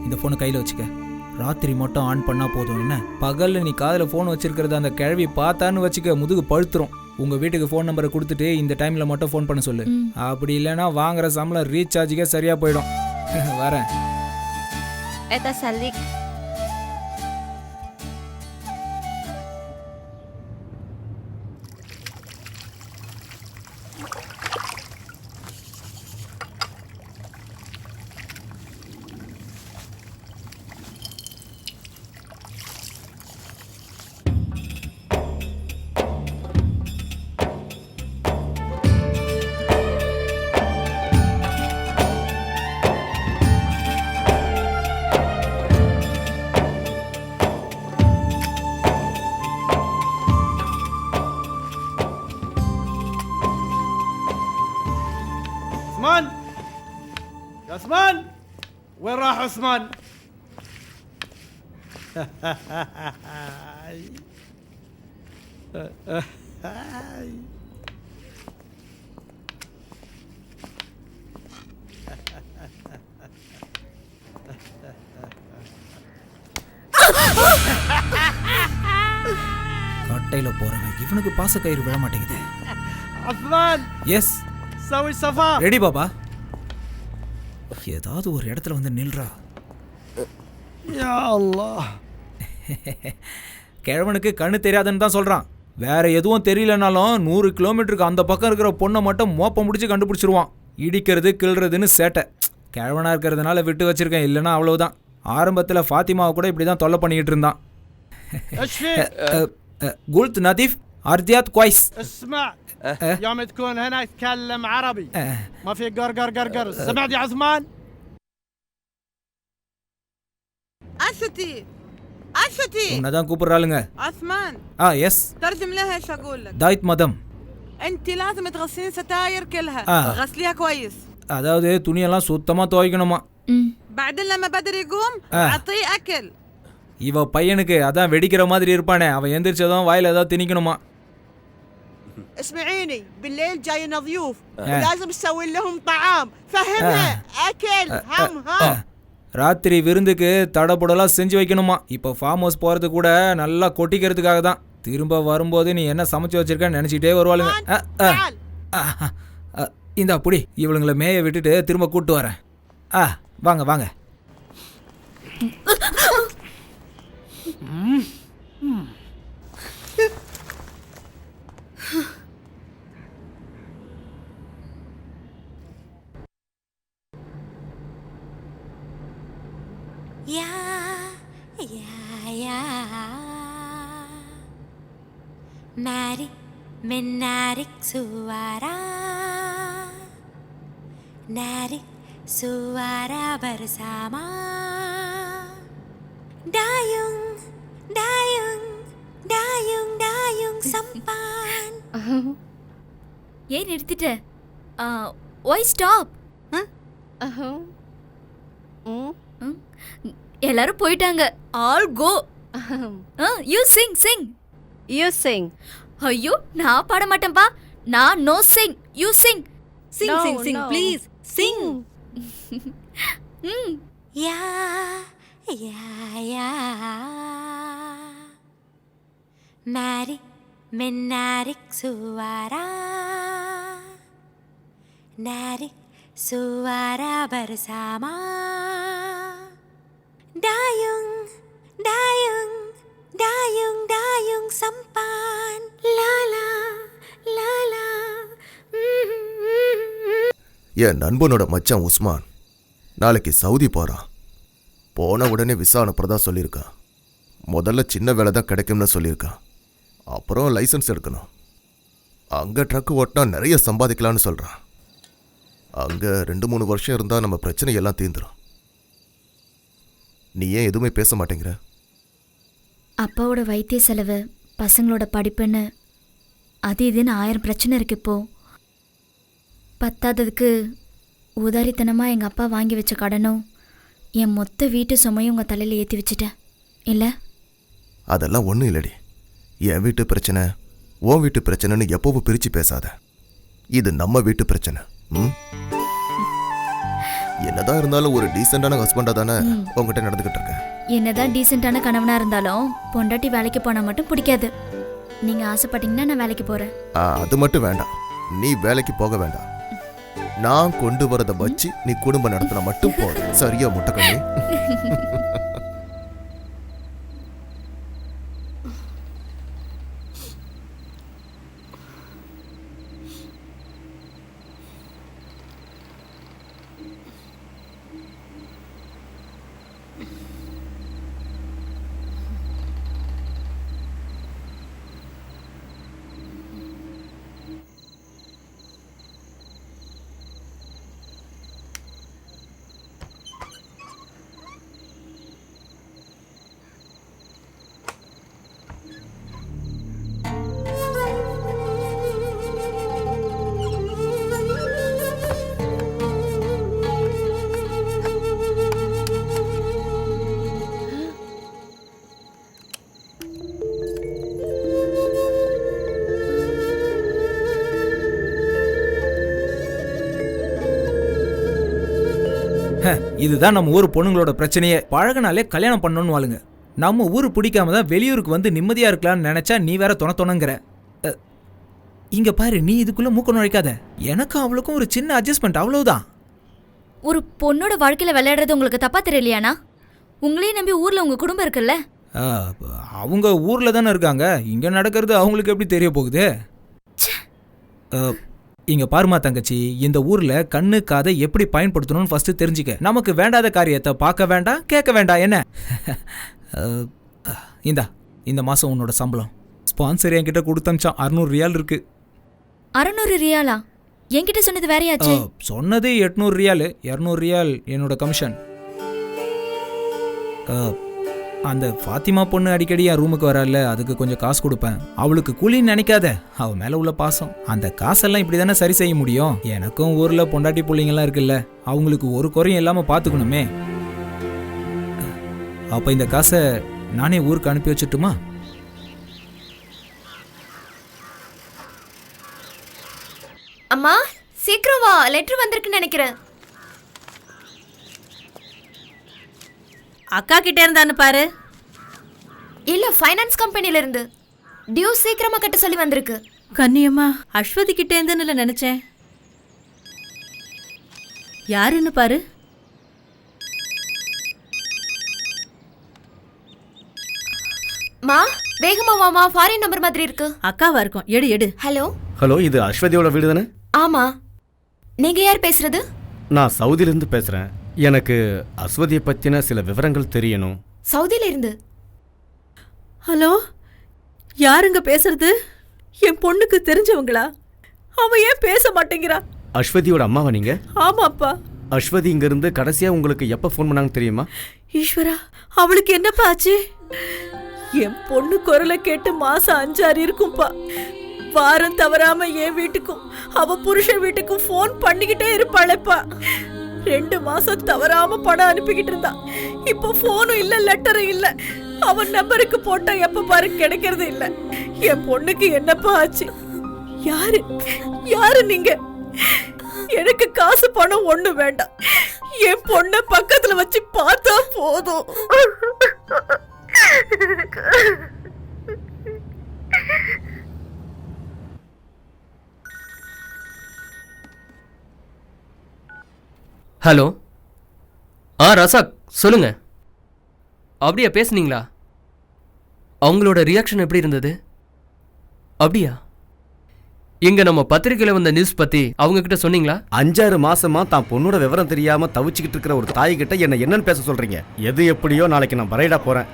S12: இந்த ஃபோனை கையில் வச்சுக்க. ராத்திரி மட்டும் ஆன் பண்ணால் போதும். என்ன பகலில் நீ காதில் ஃபோன் வச்சிருக்கிறத அந்த கிழவி பார்த்தான்னு வச்சுக்க, முதுகு பழுத்துரும். உங்கள் வீட்டுக்கு ஃபோன் நம்பரை கொடுத்துட்டு இந்த டைமில் மட்டும் ஃபோன் பண்ண சொல்லு. அப்படி இல்லைன்னா வாங்குற சம்பளம் ரீசார்ஜுக்கே சரியாக போயிடும். வரேன்.
S15: Eta salik.
S13: عثمان يا عثمان، وين راح عثمان؟
S12: கட்டையில் போறவன் இவனுக்கு பாசக்கயிறு விழ மாட்டேங்குது.
S13: عثمان
S12: எஸ்
S13: سوي صفار.
S12: ரெடி பாபா. ஏதாவது ஒரு இடத்துல வந்து நில்றா.
S13: يا الله.
S12: கிழவனுக்கு கண்ணு தெரியாதுன்னு தான் சொல்றான். வேற எதுவும் தெரியலனாலும் 100 கிலோமீட்டருக்கு அந்த பக்கம் இருக்கிற பொண்ணை மட்டும் மோப்பம் முடிச்சு கண்டுபிடிச்சிருவான். இடிக்கிறது கிள்றதுன்னு சேட்டை. கிழவனா இருக்கிறதுனால விட்டு வச்சிருக்கேன், இல்லைன்னா அவ்வளவுதான். ஆரம்பத்தில் ஃபாத்திமாவை கூட இப்படி தான் தொல்லை பண்ணிக்கிட்டு இருந்தான். قلت نظيف أرضيات كويس.
S13: اسمع يوم تكون هنا تكلم عربي، ما في قرقر قرقر. سمعت يا عثمان؟
S1: أشتي أشتي
S12: உன்னதான் கூப்பிடுறாளுங்க.
S1: عثمان
S12: எஸ்
S1: ترجم لها ايش اقول لك.
S12: தாய்த் மதம்.
S1: انت لازم تغسلين ستاير كلها. غسليها كويس.
S12: அதாவது துணியெல்லாம் சுத்தமாக துவைக்கணுமா.
S1: بعدين لما بدر يقوم اعطيه اكل.
S12: இவ பையனுக்கு அதான் வெடிக்கிற மாதிரி இருப்பானே, அவன் எந்திரிச்சதும் வாயில ஏதாவது திணிக்கணுமா.
S14: اسمعيني، بالليل جاينا ضيوف ولازم نسوي لهم طعام، فهمها اكل هم هم.
S12: ராத்திரி விருந்துக்கு தடபுடலாம் செஞ்சு வைக்கணுமா. இப்போ ஃபார்ம் ஹவுஸ் போகிறது கூட நல்லா கொட்டிக்கிறதுக்காக தான். திரும்ப வரும்போது நீ என்ன சமைச்சு வச்சிருக்கன்னு நினச்சிக்கிட்டே வருவாளுங்க. இந்த அப்படி இவளுங்களை மேய விட்டுட்டு திரும்ப கூப்பிட்டு வரேன். வாங்க வாங்க.
S16: Ya, ya, ya. Narik menarik suara, narik suara bersama. Dayung, dayung, dayung, dayung sampan.
S3: ஏன் நிறுத்திட்ட? Y stop? எல்லாரும் போயிட்டாங்க. All go. You sing sing.
S15: You sing.
S3: ஐயோ நான் பாட மாட்டேன்பா. நான் no sing. You sing.
S15: Sing, sing, sing, please.
S3: Sing.
S16: Ya, ya, ya. Mari menarik suara. Narik suara bersama. Dayung, dayung, dayung, dayung sampan. La la, la la.
S7: என் நண்பனோட மச்சான் உஸ்மான் நாளைக்கு Saudi போகிறான். போன உடனே விசா அனுப்புறதா சொல்லியிருக்கான். முதல்ல சின்ன வேலை தான் கிடைக்கும்னு சொல்லியிருக்கான். அப்புறம் லைசன்ஸ் எடுக்கணும். அங்கே ட்ரக்கு ஓட்டினா நிறைய சம்பாதிக்கலான்னு சொல்கிறான். அங்கே 2-3 வருஷம் இருந்தால் நம்ம பிரச்சனை எல்லாம் தீர்ந்துடும். நீ ஏன் எதுவுமே பேச மாட்டேங்கிற?
S3: அப்பாவோட வைத்திய செலவு, பசங்களோட படிப்புன்னு அது இதுன்னு 1000 பிரச்சனை இருக்கு இப்போ. பத்தாததுக்கு உதாரித்தனமாக எங்கள் அப்பா வாங்கி வச்ச கடனும் என் மொத்த வீட்டு சுமையும் உங்கள் தலையில் ஏற்றி வச்சுட்டேன் இல்லை?
S7: அதெல்லாம் ஒன்றும் இல்லடி. என் வீட்டு பிரச்சனை உன் வீட்டு பிரச்சனைன்னு எப்பவும் பிரித்து பேசாத. இது நம்ம வீட்டு பிரச்சனை. என்னதான் இருந்தாலும் ஒரு டீசெண்டான ஹஸ்பண்டாக தானே உங்ககிட்ட நடந்துக்கிட்டு இருக்கேன்.
S3: என்னதான் டீசெண்டான கணவனாக இருந்தாலும் பொண்டாட்டி வேலைக்கு போனால் மட்டும் பிடிக்காது. நீங்கள் ஆசைப்பட்டீங்கன்னா நான் வேலைக்கு போகிறேன்.
S7: அது மட்டும் வேண்டாம். நீ வேலைக்கு போக வேண்டாம். நான் கொண்டு வரதை வச்சு நீ குடும்பம் நடத்தினா மட்டும் போதும். சரியா முட்டைக்கண்ணி?
S12: இதுதான் நம்ம ஊர் பொண்ணுங்களோட பிரச்சனையே. பழகினாலே கல்யாணம் பண்ணணும்னு வாளுங்க. நம்ம ஊர் பிடிக்காம தான் வெளியூருக்கு வந்து நிம்மதியா இருக்கலாம்னு நினைச்சா நீ வேற தொணங்கிற. இங்க பாரு, நீ இதுக்குள்ள மூக்க நுழைக்காத. எனக்கும் அவளுக்கும் ஒரு சின்ன அட்ஜஸ்ட்மெண்ட், அவ்வளவுதான்.
S3: ஒரு பொண்ணோட வாழ்க்கையில விளையாடுறது உங்களுக்கு தப்பா தெரியலையானா? உங்களையும் நம்பி ஊர்ல உங்க குடும்பம் இருக்குல்ல?
S12: அவங்க ஊர்ல தானே இருக்காங்க. இங்க நடக்கிறது அவங்களுக்கு எப்படி தெரிய போகுது? இங்க பாருமா தங்கச்சி, இந்த ஊர்ல கண்ணு காதை எப்படி பயன்படுத்தணும்னு ஃபர்ஸ்ட் தெரிஞ்சுக்க. நமக்கு வேண்டாத காரியத்தை பார்க்க வேண்டாம், கேட்க வேண்டாம். என்ன இந்த மாசம் உன்னோட சம்பளம் ஸ்பான்சர் என்கிட்ட கொடுத்தமிச்சான். 600 ரியால் இருக்கு.
S3: 600 ரியாலா? என்கிட்ட சொன்னது வேறையாச்சு.
S12: சொன்னது 800 ரியால். 200 ரியால் என்னோட கமிஷன். அந்த ஃபாத்திமா பொண்ணு அடிக்கடி என் ரூமுக்கு வரால, அதுக்கு கொஞ்சம் காசு கொடுப்பேன். அவளுக்கு கூலின்னு நினைக்காத, அவ மேல உள்ள பாசம். அந்த காசெல்லாம் இப்படி தானே சரி செய்ய முடியும். எனக்கும் ஊர்ல பொண்டாட்டி பிள்ளைங்கெல்லாம் இருக்குல்ல, அவங்களுக்கு ஒரு குறையும் இல்லாம பாத்துக்கணுமே. அப்ப இந்த காசை நானே ஊருக்கு அனுப்பி வச்சுட்டுமா?
S8: அம்மா சீக்கிரம் வா, லெட்டர் வந்திருக்குன்னு நினைக்கிறேன்.
S2: அக்கா கிட்ட இருந்தான்னு பாரு.
S8: இல்ல, ஃபைனான்ஸ் கம்பெனில இருந்து. டியூ சீக்கிரமா கட்ட சொல்லி வந்திருக்கு.
S2: கண்ணியம்மா, அஸ்வதி கிட்ட இருந்துன்னு நினைச்சேன். யாருன்னு பாரு.
S8: மா வேகமா வாமா, ஃபாரின் நம்பர் மாதிரி இருக்கு.
S2: அக்காவா இருக்கும், எடு எடு.
S8: ஹலோ
S4: ஹலோ, இது அஸ்வதியோட வீடு தானே?
S8: ஆமா. நீங்க யார் பேசுறது?
S4: நான் சவுதியிலிருந்து பேசுறேன். எனக்கு அஸ்வதியை பத்தின சில விவரங்கள் தெரியணும்.
S8: சவுதியில இருந்து.
S2: ஹலோ, யாருங்க பேசுறது? என் பொண்ணுக்கு தெரிஞ்சவங்களா? அவ ஏன் பேச மாட்டேங்கிறா?
S4: அஸ்வதியோட அம்மாவா நீங்க?
S2: ஆமாப்பா.
S4: அஸ்வதி இங்கிருந்து கடைசியா உங்களுக்கு எப்ப ஃபோன் பண்ணாங்கன்னு தெரியுமா?
S2: ஈஸ்வரா, அவளுக்கு என்னப்பா ஆச்சு? என் பொண்ணு குரலை கேட்டு மாசம் 5-6 இருக்கும்பா. வாரம் தவறாம என் வீட்டுக்கும் அவ புருஷன் வீட்டுக்கும் ஃபோன் பண்ணிக்கிட்டே இருப்பாளேப்பா. 2 மாசம் தவறாம பணம் அனுப்பிக்கிட்டு இருந்தா. இப்போ ஃபோனும் இல்ல, லெட்டரும் இல்ல. அவன் நம்பருக்கு போட்டா எப்ப பாரு கிடைக்கிறது இல்ல. என் பொண்ணுக்கு என்னப்பா ஆச்சு? யாரு நீங்க? எனக்கு காசு பணம் ஒண்ணு வேண்டாம். என் பொண்ண பக்கத்துல வச்சு பார்த்தா போதும்.
S11: ஹலோ. ரசாக் சொல்லுங்க. அப்படியா பேசுனீங்களா? அவங்களோட ரியாக்ஷன் எப்படி இருந்தது? அப்படியா? இங்க நம்ம பத்திரிக்கையில வந்த நியூஸ் பத்தி அவங்க கிட்ட சொன்னீங்களா?
S4: 5-6 மாசமா தான் பொண்ணோட விவரம் தெரியாம தவிச்சுக்கிட்டு இருக்கிற ஒரு தாய் கிட்ட என்னன்னு பேச சொல்றீங்க? எது எப்படியோ நாளைக்கு நான் பரைடா போறேன்.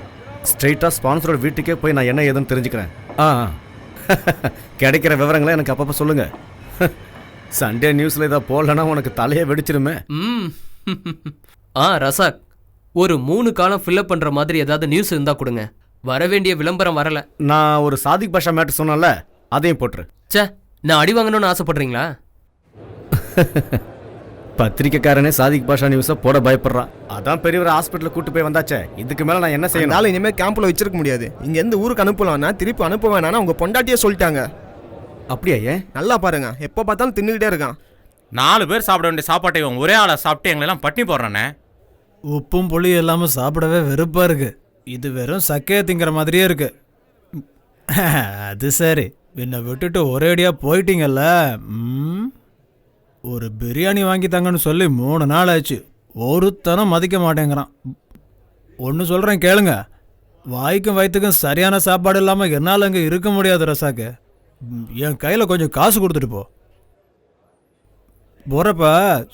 S4: ஸ்ட்ரெயிட்டா ஸ்பான்சரோட வீட்டுக்கே போய் நான் என்ன ஏதுன்னு தெரிஞ்சுக்கிறேன். கிடைக்கிற விவரங்களை எனக்கு அப்பப்ப சொல்லுங்க. சண்டே நியூஸ்ல இதை போடலன்னா உனக்கு தலையே வெடிச்சிருமே.
S11: ரசாக், ஒரு 3 காலம் ஃபில்அப் பண்ற மாதிரி ஏதாவது நியூஸ் இருந்தா கொடுங்க. வர வேண்டிய விளம்பரம் வரல.
S4: நான் ஒரு சாதிக் பாஷா மேட்டர் சொன்னல, அதையும் போட்டுரு.
S11: சே, நான் அடி வாங்கணும்னு ஆசைப்படுறீங்களா?
S4: பத்திரிக்கைக்காரனே சாதிக் பாஷா நியூஸை போட பயப்படுறான். அதான் பெரியவர் ஹாஸ்பிட்டல் கூட்டு போய் வந்தாச்சே. இதுக்கு மேல நான் என்ன செய்யணும்?
S9: இனிமேல் கேம்ப்ல வச்சிருக்க முடியாது. இங்க இருந்து ஊருக்கு அனுப்பலாம்னா திருப்பி அனுப்ப வேணாம்னா உங்க பொண்டாட்டியே சொல்லிட்டாங்க.
S4: அப்படியா? ஏன்?
S9: நல்லா பாருங்க, எப்போ பார்த்தாலும் தின்னுக்கிட்டே இருக்கான்.
S17: 4 பேர் சாப்பிட வேண்டிய சாப்பாட்டை இவன் ஒரே ஆளை சாப்பிட்டு எங்களெல்லாம் பட்டினி போடுறானே.
S5: உப்பும் புளி இல்லாமல் சாப்பிடவே வெறுப்பா இருக்கு. இது வெறும் சக்கையை திங்கிற மாதிரியே இருக்கு. அது சரி, என்னை விட்டுட்டு ஒரேடியா போயிட்டீங்கல்ல. ஒரு பிரியாணி வாங்கி தாங்கன்னு சொல்லி 3 நாள் ஆச்சு. ஒருத்தனம் மதிக்க மாட்டேங்கிறான். ஒன்று சொல்கிறேன் கேளுங்க, வாய்க்கும் வயிற்றுக்கும் சரியான சாப்பாடு இல்லாமல் என்னால் அங்கே இருக்க முடியாது ரசாக்கு. என் கையில் கொஞ்சம் காசு கொடுத்துட்டு போ. போகிறப்ப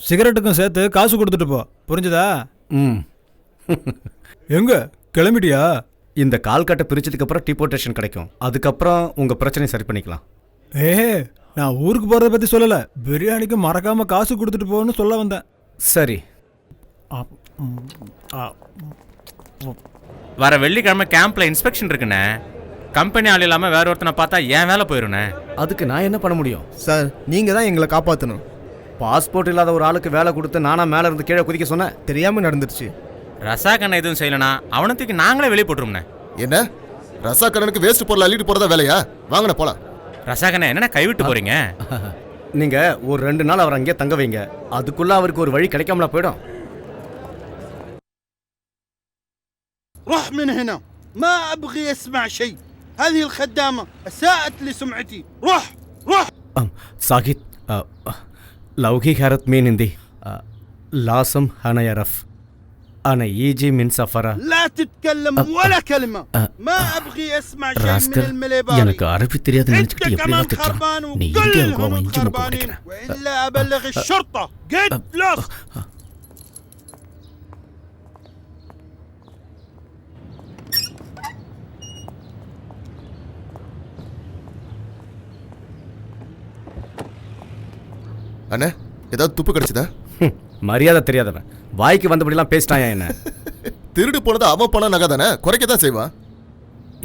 S5: சிகரெட்டுக்கும் சேர்த்து காசு கொடுத்துட்டு போ, புரிஞ்சுதா? எங்க கிளம்பிட்டியா?
S4: இந்த கால் கட்டை பிரிச்சதுக்கு அப்புறம் டிபோர்டேஷன் கிடைக்கும். அதுக்கப்புறம் உங்க பிரச்சனை சரி பண்ணிக்கலாம்.
S5: நான் ஊருக்கு போறத பத்தி சொல்லல, பிரியாணிக்கு மறக்காம காசு கொடுத்துட்டு போன்னு சொல்ல வந்தேன்.
S4: சரி.
S17: வர வெள்ளிக்கிழமை கேம்ப்ல இன்ஸ்பெக்ஷன் இருக்குண்ணே. கம்பெனி ஆள் இல்லாம வேற ஒருத்தனை பார்த்தா ஏன் வேலை போயிருண்ணே.
S4: அதுக்கு நான் என்ன பண்ண முடியும்?
S9: சார், நீங்க தான் எங்களை காப்பாற்றணும்.
S4: பாஸ்போர்ட் இல்லாத ஒரு ஆளுக்கு வேலை கொடுத்து நானா மேல இருந்து கீழே குதிக்க சொன்னேன்?
S9: தெரியாம நடந்துருச்சு.
S17: ரசாக்கண்ண எதுவும் செய்யலனா அவனத்துக்கு நாங்களே வெளியே போட்டுருவோம்ண்ணே.
S7: என்ன ரசாக்கண்ணனுக்கு வேஸ்ட் பொருள் அள்ளிட்டு போறதா வேலையா? வாங்கண்ணே போலாம்.
S17: ரசாக்கண்ண என்ன கைவிட்டு போறீங்க?
S4: நீங்க ஒரு 2 நாள் அவர் அங்கேயே தங்க வைங்க. அதுக்குள்ள அவருக்கு ஒரு வழி கிடைக்காமல போயிடும்.
S13: روح من هنا، ما ابغي اسمع شيء. هذه الخدامة اساءت لسمعتي. روح.
S4: சாகித், லவ்கி ஹரத் மீன் ஹிந்தி லாசம் ஹனயரஃப் أنا يجي من سفرة.
S13: لا تتكلم ولا كلمة. ما أبغي أسمع شيء من المليباري.
S4: எனக்கு அரபி தெரியாதுன்னு நினைச்சிட்டு எப்படி திட்டுறான்? நீ இங்கே கோவம் இஞ்சி முக்க உடைக்கிற.
S13: وإلا أبلغ الشرطة. Get lost.
S7: அண்ணே, ஏதாவது துப்பு கிடைச்சதா?
S4: மரியாதை தெரியாதவன் வாய்க்கு வந்தபடிலாம் பேசிட்டாயா என்ன?
S7: திருடு போனது அவன் பணம் நகை தானே, குறைக்க தான் செய்வான்.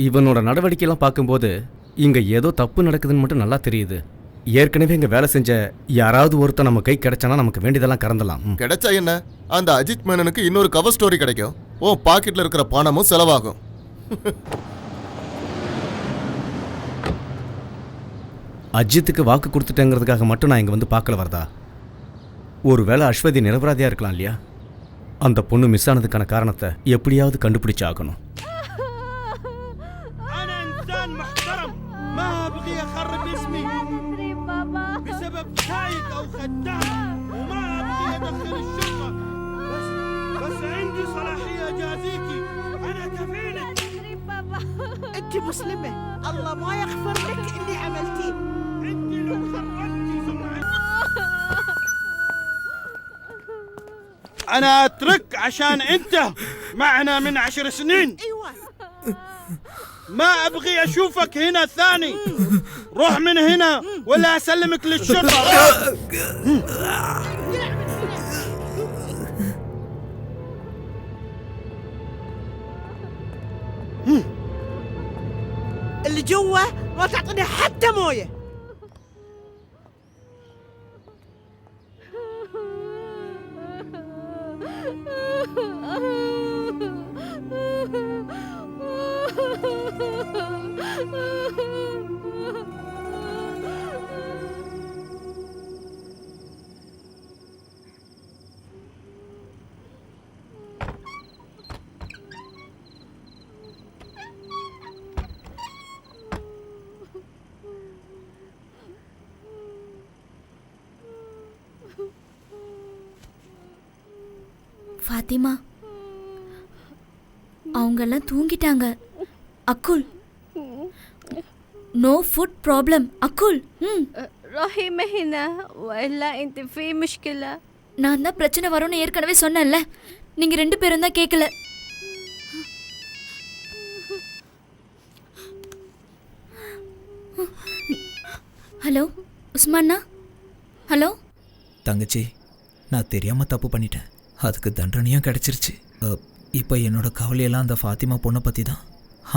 S4: இவனோட நடவடிக்கையெல்லாம் பார்க்கும்போது இங்கே ஏதோ தப்பு நடக்குதுன்னு மட்டும் நல்லா தெரியுது. ஏற்கனவே இங்கே வேலை செஞ்ச யாராவது ஒருத்தர் நம்ம கை கிடைச்சானா நமக்கு வேண்டியதெல்லாம் கறந்தலாம்.
S7: கிடைச்சா என்ன, அந்த அஜித் மேனனுக்கு இன்னொரு கவர் ஸ்டோரி கிடைக்கும். ஓ பாக்கெட்டில் இருக்கிற பணமும் செலவாகும்.
S4: அஜித்துக்கு வாக்கு கொடுத்துட்டேங்கிறதுக்காக மட்டும் நான் இங்கே வந்து பார்க்கல வரதா? ஒருவேளை அஸ்வதி நிரபராதியாக இருக்கலாம் இல்லையா? அந்த பொண்ணு மிஸ் ஆனதுக்கான காரணத்தை எப்படியாவது கண்டுபிடிச்சு ஆகணும்.
S14: انت مسلمة، الله ما يغفر لك اللي عملتيه. انت لو خرجتي سمعتي
S13: انا اترك عشان انت معنا من 10 سنين.
S14: ايوه،
S13: ما ابغي اشوفك هنا ثاني. روح من هنا ولا اسلمك للشرطة.
S14: جوا ما تعطيني حتى مويه.
S3: ஃபாத்திமா, அவங்கெல்லாம் தூங்கிட்டாங்க. அக்குல், நோ ஃபுட் ப்ராப்ளம். அக்குல்,
S15: رحيمة هنا وإلا أنت في مشكلة.
S3: நான் தான் பிரச்சனை வரும்னு ஏற்கனவே சொன்னேன்ல, நீங்க 2 பேரும் தான் கேட்கல. ஹலோ உஸ்மான்னா? ஹலோ
S12: தங்கச்சி, நான் தெரியாமல் தப்பு பண்ணிட்டேன். அதுக்கு தண்டனையும் கிடச்சிருச்சு. இப்போ என்னோட கவலையெல்லாம் அந்த ஃபாத்திமா பொண்ணை பற்றி தான்.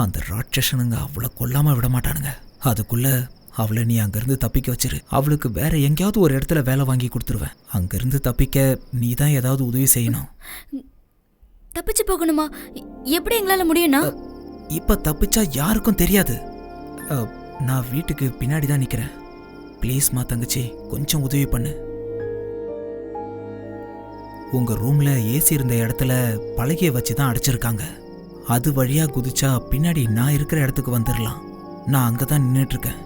S12: அந்த ராட்சசனுங்க அவளை கொல்லாமல் விட மாட்டானுங்க. அதுக்குள்ளே அவளை நீ அங்கேருந்து தப்பிக்க வச்சிரு. அவளுக்கு வேற எங்கேயாவது ஒரு இடத்துல வேலை வாங்கி கொடுத்துருவேன். அங்கேருந்து தப்பிக்க நீ தான் ஏதாவது உதவி செய்யணும்.
S3: தப்பிச்சு போகணுமா? எப்படி எங்களால் முடியும்னா?
S12: இப்போ தப்பிச்சா யாருக்கும் தெரியாது. நான் வீட்டுக்கு பின்னாடி தான் நிற்கிறேன். ப்ளீஸ்மா தங்கச்சி, கொஞ்சம் உதவி பண்ணு. உங்கள் ரூமில் ஏசி இருந்த இடத்துல பலகையை வச்சு தான் அடைச்சிருக்காங்க. அது வழியாக குதிச்சா பின்னாடி நான் இருக்கிற இடத்துக்கு வந்துடலாம். நான் அங்கே தான் நின்றுட்டுருக்கேன்.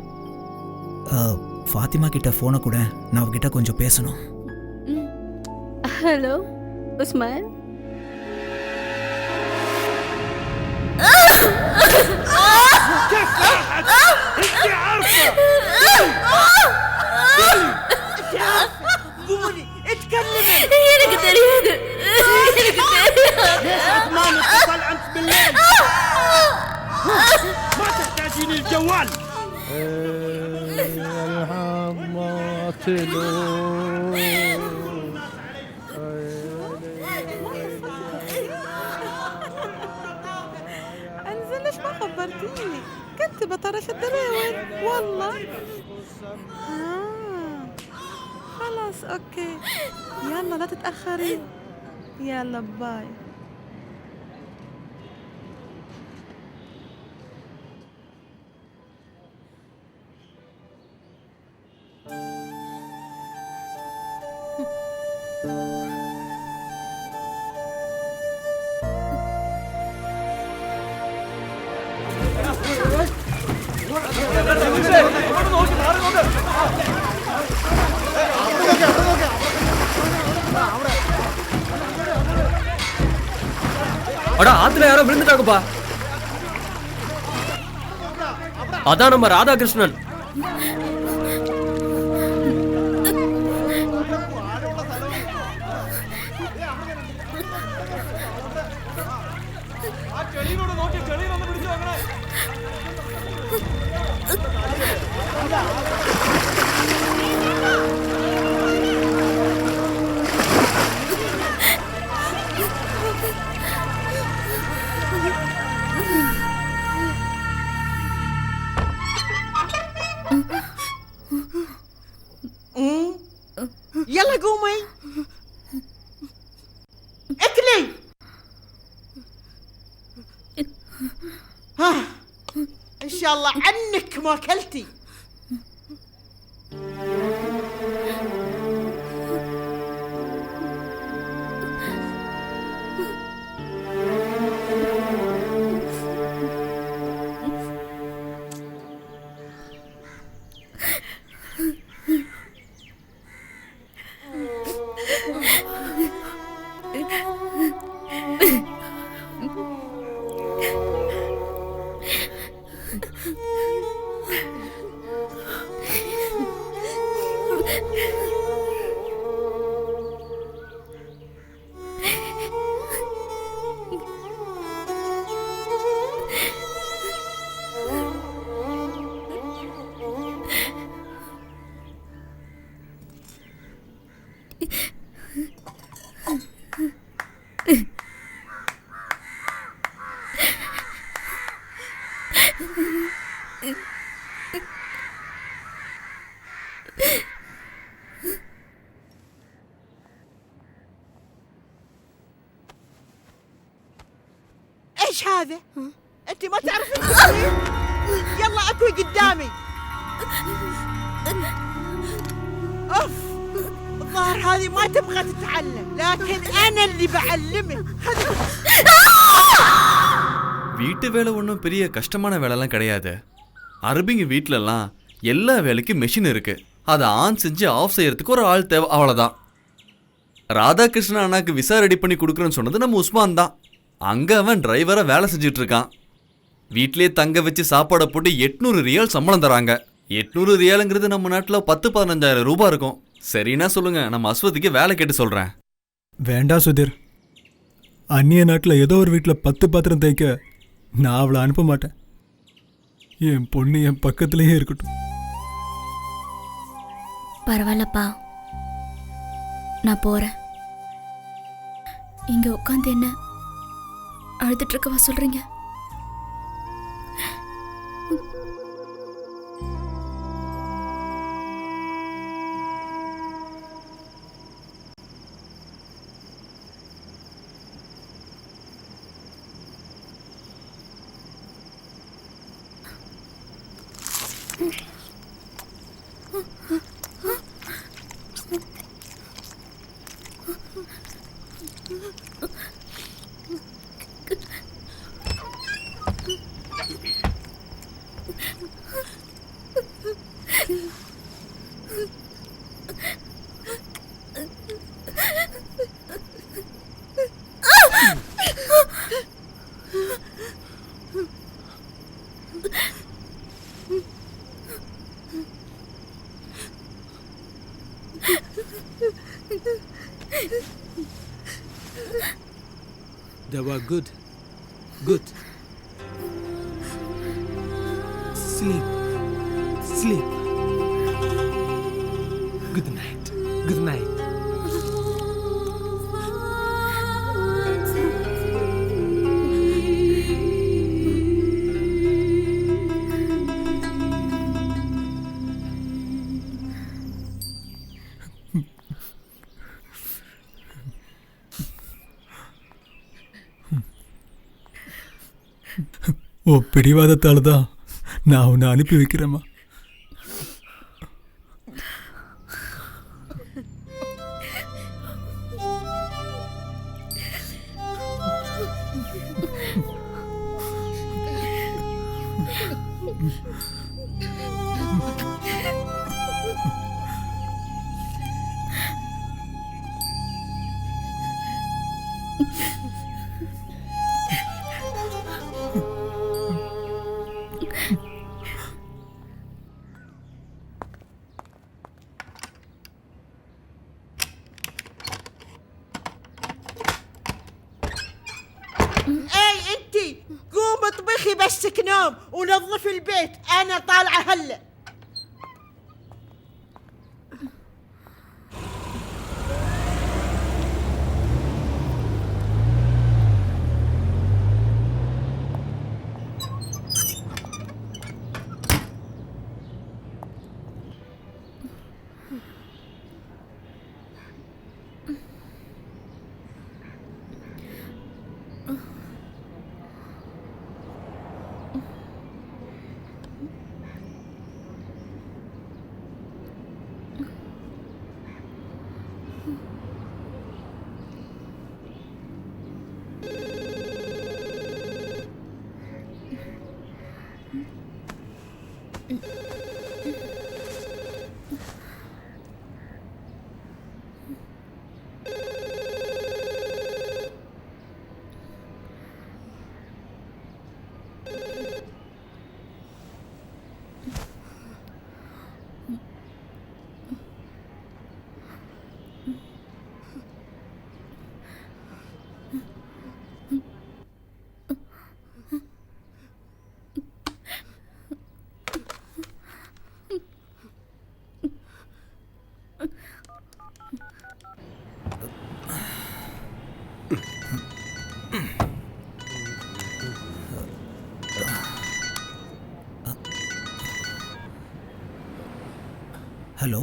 S12: ஃபாத்திமா கிட்ட ஃபோனை கூட, நான் அவகிட்ட கொஞ்சம் பேசணும்.
S15: ஹலோ உஸ்மான்.
S3: எனக்கு தெரியாது.
S13: ليش عثمان اتصل امس بالليل؟ ما تحتاجين الجوال.
S1: انزل، ليش ما خبرتيني؟ كنت بطرش الدراوين والله. خلاص اوكي، يلا لا تتأخري. يلا باي.
S11: அடா, ஆத்துல யாரோ விழுந்துட்டாங்கப்பா. அதான் நம்ம ராதாகிருஷ்ணன்.
S14: يلا قومي اكلي. ها ان شاء الله عنك ما اكلتي. ايش هذا؟ انت ما تعرفين تسوين؟ يلا اكوي قدامي. اوف، الظاهر هذه ما تبغى تتعلم، لكن انا اللي بعلمك.
S18: வீட்டு வேலை ஒன்றும் பெரிய கஷ்டமான வேலைலாம் கிடையாது. அரபிங்க வீட்டிலலாம் எல்லா வேலைக்கும் மெஷின் இருக்கு. அதை ஆன் செஞ்சு ஆஃப் செய்யறதுக்கு ஒரு ஆள் தேவை, அவ்வளோதான். ராதாகிருஷ்ணன் அண்ணாக்கு விசா ரெடி பண்ணி கொடுக்குறேன்னு சொன்னது நம்ம உஸ்மான் தான். அங்கே அவன் டிரைவராக வேலை செஞ்சுட்டு இருக்கான். வீட்டிலே தங்க வச்சு சாப்பாடை போட்டு 800 ரியால் சம்பளம் தராங்க. 800 ரியாலுங்கிறது நம்ம நாட்டில் 10-15,000 ரூபாய் இருக்கும். சரின்னா சொல்லுங்க, நம்ம அஸ்வதிக்கு வேலை கேட்டு சொல்கிறேன்.
S5: வேண்டாம் சுதீர். அந்நிய நாட்டில் ஏதோ ஒரு வீட்டில் 10 பாத்திரம் தேய்க்க நான் அவளை அனுப்ப மாட்டேன். என் பொண்ணு என் பக்கத்துலேயே இருக்கட்டும்.
S3: பரவாயில்லப்பா, நான் போறேன். இங்க உட்காந்து என்ன அழுதுட்டு இருக்கவா சொல்றீங்க?
S12: Dawa, good. Good. Sleep. Sleep. Good night. Good night.
S5: ஓ பிடிவாதத்தால் தான் நான் உன்னை அனுப்பி வைக்கிறேம்மா.
S14: اي انتي قوم اطبخي بسك نوم ونظفي البيت، انا طالعه هلا.
S12: ஹலோ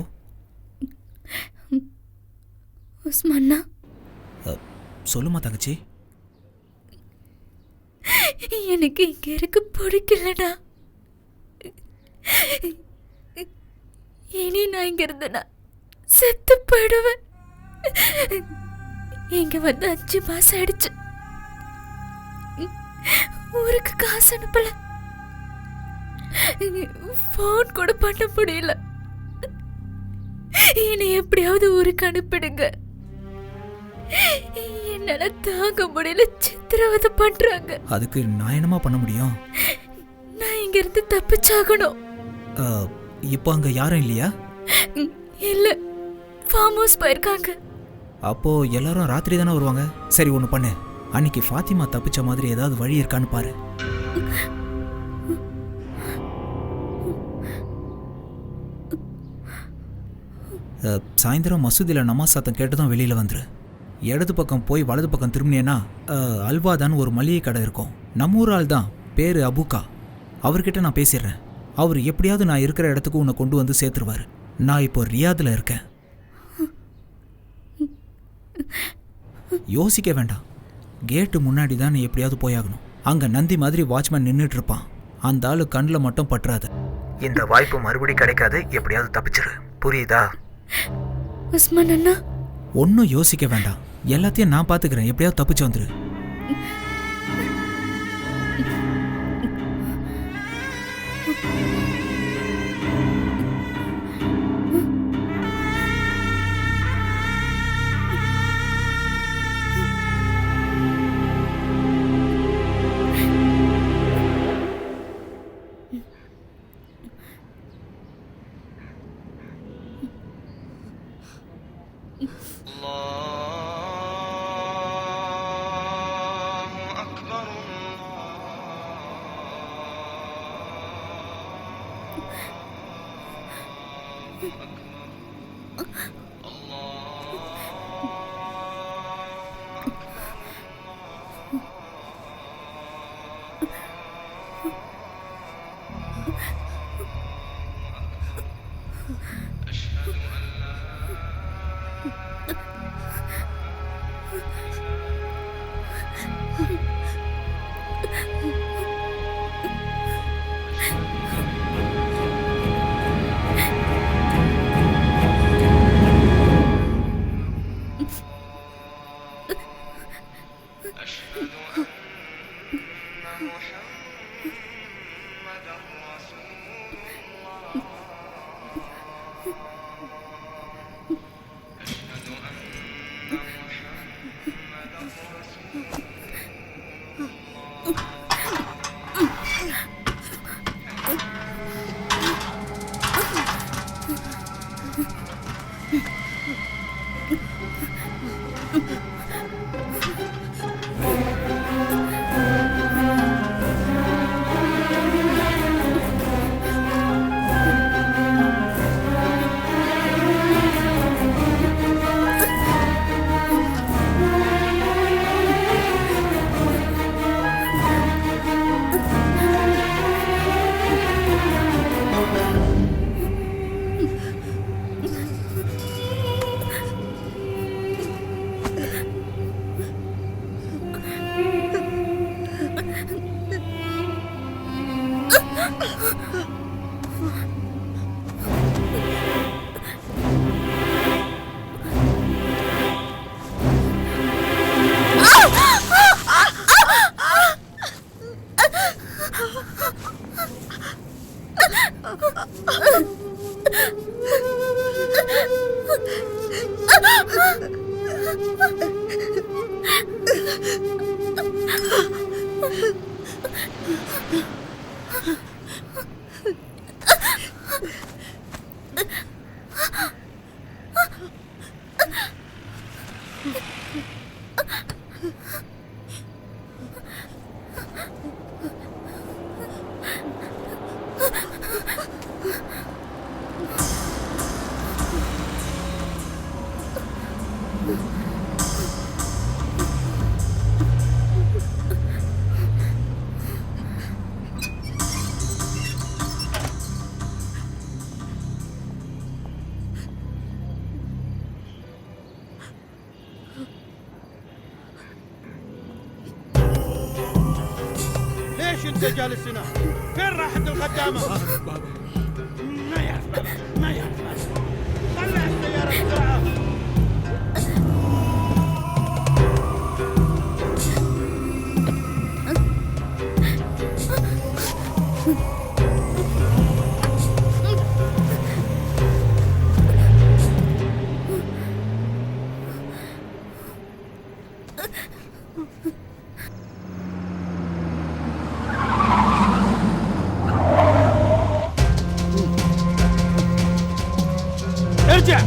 S3: உஸ்மான்னா,
S12: சொல்லுமா தங்கச்சி.
S3: எனக்கு இங்க இருக்க பிடிக்கலடா. இனி நான் இங்க இருந்தேனா செத்து போயிடுவேன். இங்க வந்து 5 மாசம் ஆயிடுச்சு. ஊருக்கு காசு அனுப்பல, போன் கூட பண்ண முடியல. என்னை எப்படியாவது ஊருக்கு அனுப்பிடுங்க. என்னால தாங்க முடியல, சித்திரவதை பண்றாங்க.
S12: அதுக்கு நான் என்னமா பண்ண முடியும்?
S3: நான் இங்க இருந்து தப்பிச்சாகணும்.
S12: இப்போ அங்க யாரும் இல்லையா?
S3: இல்ல, ஃபார்ம் ஹவுஸ் போயிருக்காங்க.
S12: அப்போ எல்லாரும் ராத்திரி தானே வருவாங்க. சரி ஒன்று பண்ணு, அன்னைக்கு ஃபாத்திமா தப்பிச்ச மாதிரி ஏதாவது வழி இருக்கான்னு பாரு. சாயந்தரம் மசூதியில் நமாஸ் சத்தம் கேட்டு தான் வெளியில் வந்துரு. இடது பக்கம் போய் வலது பக்கம் திரும்பினேன்னா அல்வாதான் ஒரு மளிகை கடை இருக்கும். நம்ம ஊர் ஆள் தான், பேர் அபுகா. அவர்கிட்ட நான் பேசிடுறேன். அவர் எப்படியாவது நான் இருக்கிற இடத்துக்கு உன்னை கொண்டு வந்து சேர்த்துருவார். நான் இப்போ ரியாதில் இருக்கேன். யோசிக்க வேண்டாம், கேட்டு முன்னாடி தான் நீ எப்படியாவது போயாகணும். அங்கே நந்தி மாதிரி வாட்ச்மேன் நின்றுட்டு இருப்பான். அந்த ஆளு கண்ணில் மட்டும் பற்றாது. இந்த வாய்ப்பு மறுபடி கிடைக்காது. எப்படியாவது தப்பிச்சிரு, புரியுதா?
S3: உஸ்மான் அண்ணா,
S12: ஒன்றும் யோசிக்க வேண்டாம், எல்லாத்தையும் நான் பார்த்துக்கிறேன். எப்படியாவது தப்பிச்சு வந்துரு.
S13: انت جالس هنا؟ فين راحت الخدامه؟ ما يعرف ما يعرف. طلع السياره بسرعه. ارجع.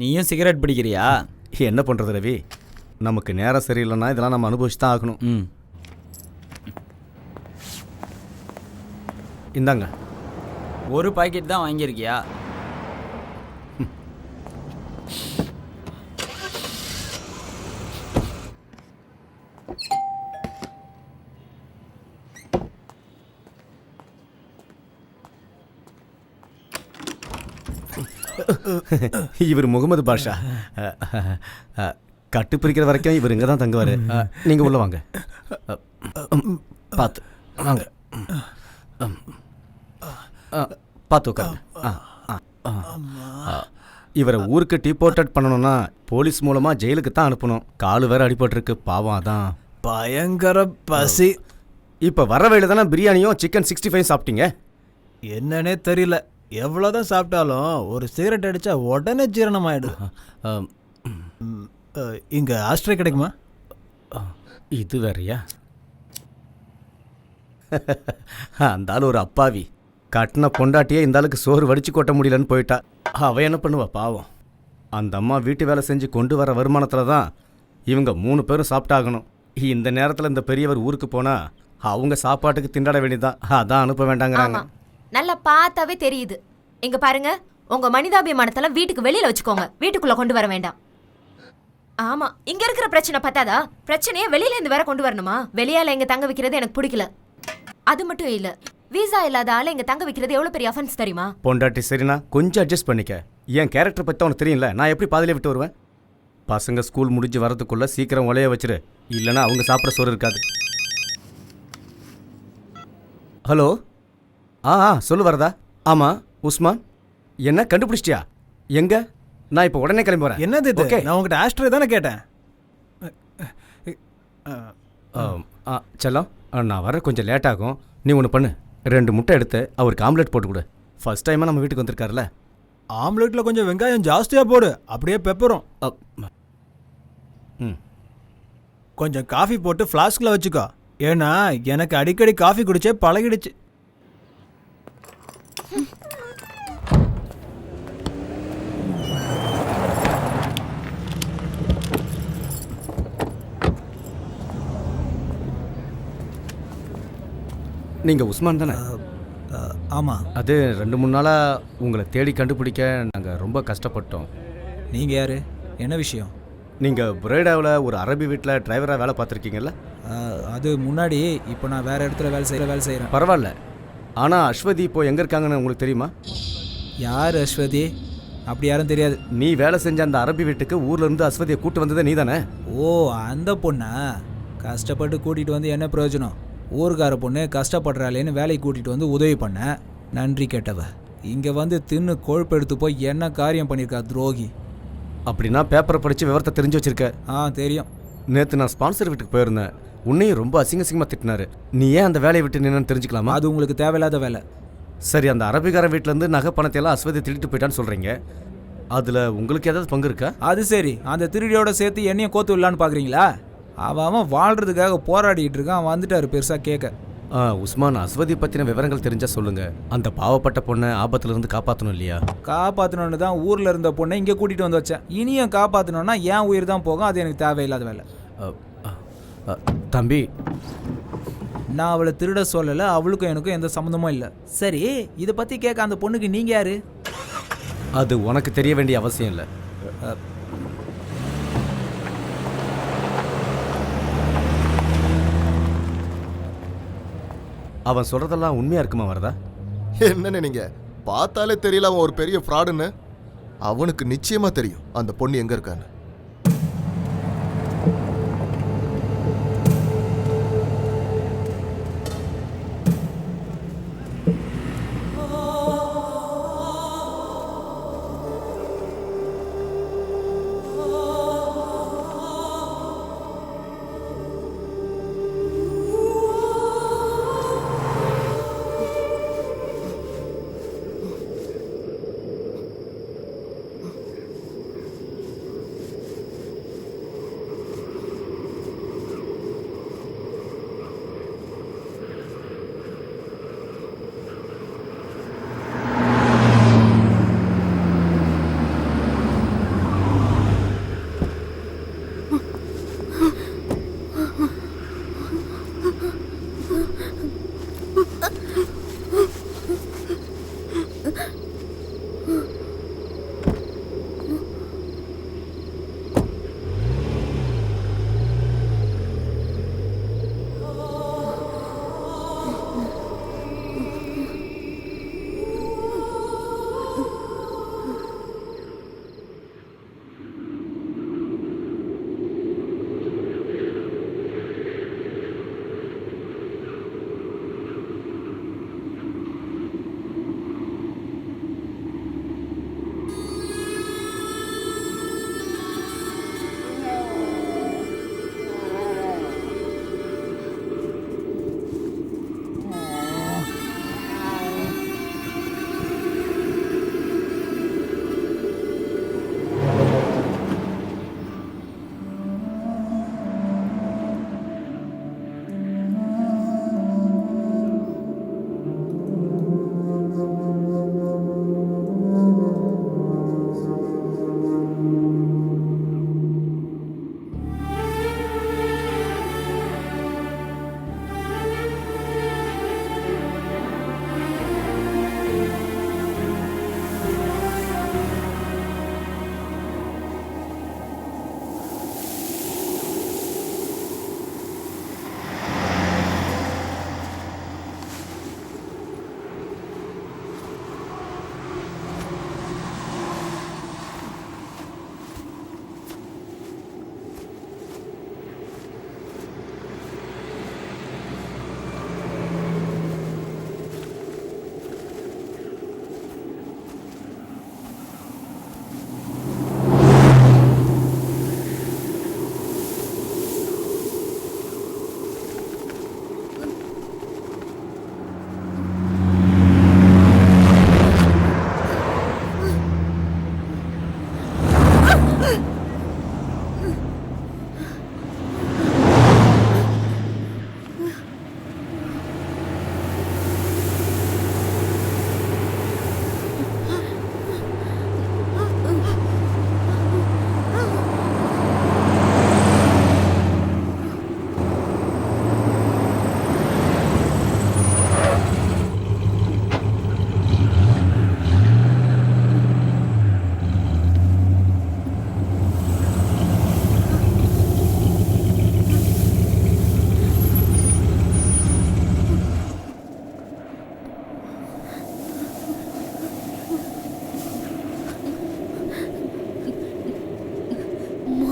S6: நீயும் சிகரெட் பிடிக்கிறியா?
S4: என்ன பண்ணுறது ரவி, நமக்கு நேரம் சரியில்லைன்னா இதெல்லாம் நம்ம அனுபவிச்சு தான் ஆகணும். இந்தாங்க.
S6: ஒரு பாக்கெட் தான் வாங்கியிருக்கியா?
S4: இவர் முகமது பாஷா. கட்டு பிரிக்கிற வரைக்கும் இவர் இங்கே தான் தங்குவார். நீங்கள் உள்ள வாங்க. பார்த்து. வாங்க பார்த்து உட்காருங்க. இவரை ஊருக்கு டிபோர்ட்டட் பண்ணணும்னா போலீஸ் மூலமாக ஜெயிலுக்கு தான் அனுப்பணும். காலு வேற அடிபட்டிருக்கு, பாவம். அதான்
S5: பயங்கர பசி.
S4: இப்போ வர வழியில் தானே பிரியாணியும் சிக்கன் 65 சாப்பிட்டீங்க.
S5: என்னன்னே தெரியல, எவ்வளோதான் சாப்பிட்டாலும் ஒரு சிகரெட் அடித்தா உடனே ஜீரணம் ஆகிடும். இங்கே ஆஸ்ட்ரே கிடைக்குமா?
S4: இது வேறையா? அந்த ஆள் ஒரு அப்பாவி. கட்டின பொண்டாட்டியே இந்த ஆளுக்கு சோறு வடிச்சு கொட்ட முடியலன்னு போயிட்டா. அவன் என்ன பண்ணுவா பாவம். அந்த அம்மா வீட்டு வேலை செஞ்சு கொண்டு வர வருமானத்தில் தான் இவங்க 3 பேரும் சாப்பிட்டாகணும். இந்த நேரத்தில் இந்த பெரியவர் ஊருக்கு போனால் அவங்க சாப்பாட்டுக்கு திண்டாட வேண்டியதான். அதான் அனுப்ப வேண்டாங்கிறாங்க.
S8: நல்லா பார்த்தாவே தெரியுது. இங்க பாருங்க, உங்க மனிதாபிமானத்தெல்லாம் வீட்டுக்கு வெளியில வச்சுக்கோங்க, வீட்டுக்குள்ள கொண்டு வர வேண்டாம். ஆமா, இங்க இருக்கிற பிரச்சனை பத்தாதா பிரச்சனையே வெளியில இருந்து வேற கொண்டு வரணுமா? வெளியால இங்க தங்க வைக்கிறது எனக்கு பிடிக்கல. அது மட்டும் இல்ல, வீசா இல்லாத ஆள இங்க தங்க வைக்கிறது எவ்வளவு பெரிய அஃபென்ஸ் தெரியுமா?
S4: பொண்டாட்டி சரிண்ணா, கொஞ்சம் அட்ஜஸ்ட் பண்ணிக்க. என் கேரக்டர் பற்றி உனக்கு தெரியல, நான் எப்படி பாதிலே விட்டு வருவேன்? பசங்க ஸ்கூல் முடிஞ்சு வரதுக்குள்ள சீக்கிரம் உலைய வச்சிரு, இல்லைன்னா அவங்க சாப்பிட சோறு இருக்காது. ஹலோ, சொல்லு வரதா? ஆமாம் உஸ்மான், என்ன கண்டுபிடிச்சிட்டியா? எங்க? நான் இப்போ உடனே கிளம்பி வரேன்.
S5: என்னது இது? நான் உங்ககிட்ட ஆஸ்ட்ரே தானே கேட்டேன்.
S4: செல்லம், நான் வர கொஞ்சம் லேட் ஆகும். நீ ஒன்று பண்ணு, 2 முட்டை எடுத்து அவருக்கு ஆம்லெட் போட்டு கொடு. ஃபர்ஸ்ட் டைமாக நம்ம வீட்டுக்கு வந்திருக்காருல்ல.
S5: ஆம்லெட்டில் கொஞ்சம் வெங்காயம் ஜாஸ்தியாக போடு, அப்படியே பெப்பரும். கொஞ்சம் காஃபி போட்டு ஃப்ளாஸ்கில் வச்சுக்கோ, ஏன்னா எனக்கு அடிக்கடி காஃபி குடிச்சே பழகிடுச்சு.
S4: நீங்கள் உஸ்மான் தானே?
S5: ஆமாம்.
S4: அது 2-3 நாளாக உங்களை தேடி கண்டுபிடிக்க நாங்கள் ரொம்ப கஷ்டப்பட்டோம்.
S12: நீங்கள் யார்? என்ன விஷயம்?
S4: நீங்கள் புரேடாவில் ஒரு அரபி வீட்டில் டிரைவராக வேலை பார்த்துருக்கீங்கல்ல?
S12: அது முன்னாடி. இப்போ நான் வேறு இடத்துல வேலை செய்கிறேன்.
S4: பரவாயில்ல. ஆனால் அஸ்வதி இப்போ எங்கே இருக்காங்கன்னு உங்களுக்கு தெரியுமா?
S12: யார் அஸ்வதி? அப்படி யாரும் தெரியாது.
S4: நீ வேலை செஞ்ச அந்த அரபி வீட்டுக்கு ஊரில் இருந்து அஸ்வதியை கூப்பிட்டு வந்ததே நீ தானே?
S12: ஓ, அந்த பொண்ணா? கஷ்டப்பட்டு கூட்டிகிட்டு வந்து என்ன பிரயோஜனம்? ஊருக்கார பொண்ணு கஷ்டப்படுறாளேன்னு வேலைக்கு கூட்டிகிட்டு வந்து உதவி பண்ண, நன்றி கேட்டவ இங்கே வந்து தின்னு கொழுப்பு எடுத்து போய் என்ன காரியம் பண்ணியிருக்கா துரோகி.
S4: அப்படின்னா பேப்பரை படித்து விவரத்தை தெரிஞ்சு வச்சிருக்க?
S12: தெரியும்.
S4: நேற்று நான் ஸ்பான்சர் வீட்டுக்கு போயிருந்தேன். உன்னையும் ரொம்ப அசிங்கமாக திட்டினாரு. நீ ஏன் அந்த வேலையை விட்டு நின்னு தெரிஞ்சுக்கலாமா?
S12: அது உங்களுக்கு தேவையில்லாத வேலை.
S4: சரி, அந்த அரபிக்கார வீட்டிலேருந்து நகை பணத்தையெல்லாம் அஸ்வதி திருட்டு போயிட்டான்னு சொல்கிறீங்க. அதில் உங்களுக்கு ஏதாவது பங்கு இருக்கா?
S12: அது சரி, அந்த திருடியோட சேர்த்து என்னையும் கோத்து விடலான்னு பார்க்குறீங்களா? அவன் வாழ்கிறதுக்காக போராடிட்டு இருக்கான். அவன் வந்துட்டாரு பெருசாக கேட்க.
S4: உஸ்மான், அஸ்வதி பற்றின விவரங்கள் தெரிஞ்சால் சொல்லுங்கள். அந்த பாவப்பட்ட பொண்ணை ஆபத்துலேருந்து காப்பாற்றணும் இல்லையா?
S12: காப்பாற்றணுன்னு தான் ஊரில் இருந்த பொண்ணை இங்கே கூட்டிகிட்டு வந்து வச்சேன். இனியும் காப்பாற்றணுன்னா என் உயிர் தான் போகும். அது எனக்கு தேவையில்லாத வேலை.
S4: தம்பி,
S12: நான் அவளை திருட சொல்லலை, அவளுக்கும் எனக்கும் எந்த சம்மந்தமும் இல்லை. சரி, இதை பற்றி கேட்க அந்த பொண்ணுக்கு நீங்கள் யார்?
S4: அது உனக்கு தெரிய வேண்டிய அவசியம் இல்லை. அவன் சொல்றதெல்லாம் உண்மையா இருக்குமா வரதா?
S7: என்னன்னு நீங்க பார்த்தாலே தெரியல அவன் ஒரு பெரிய ஃப்ராடுன்னு. அவனுக்கு நிச்சயமா தெரியும் அந்த பொண்ணு எங்க இருக்கான்னு.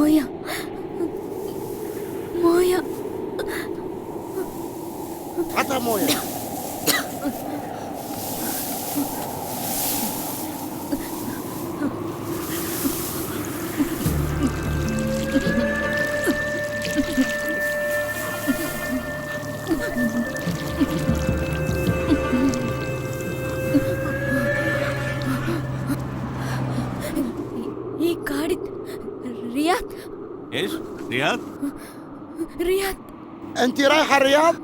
S3: مويا مويا
S13: عطها مويه.
S3: ये गाड़ी रियाद
S18: ايش رياض؟
S3: رياض
S13: انت رايحه الرياض؟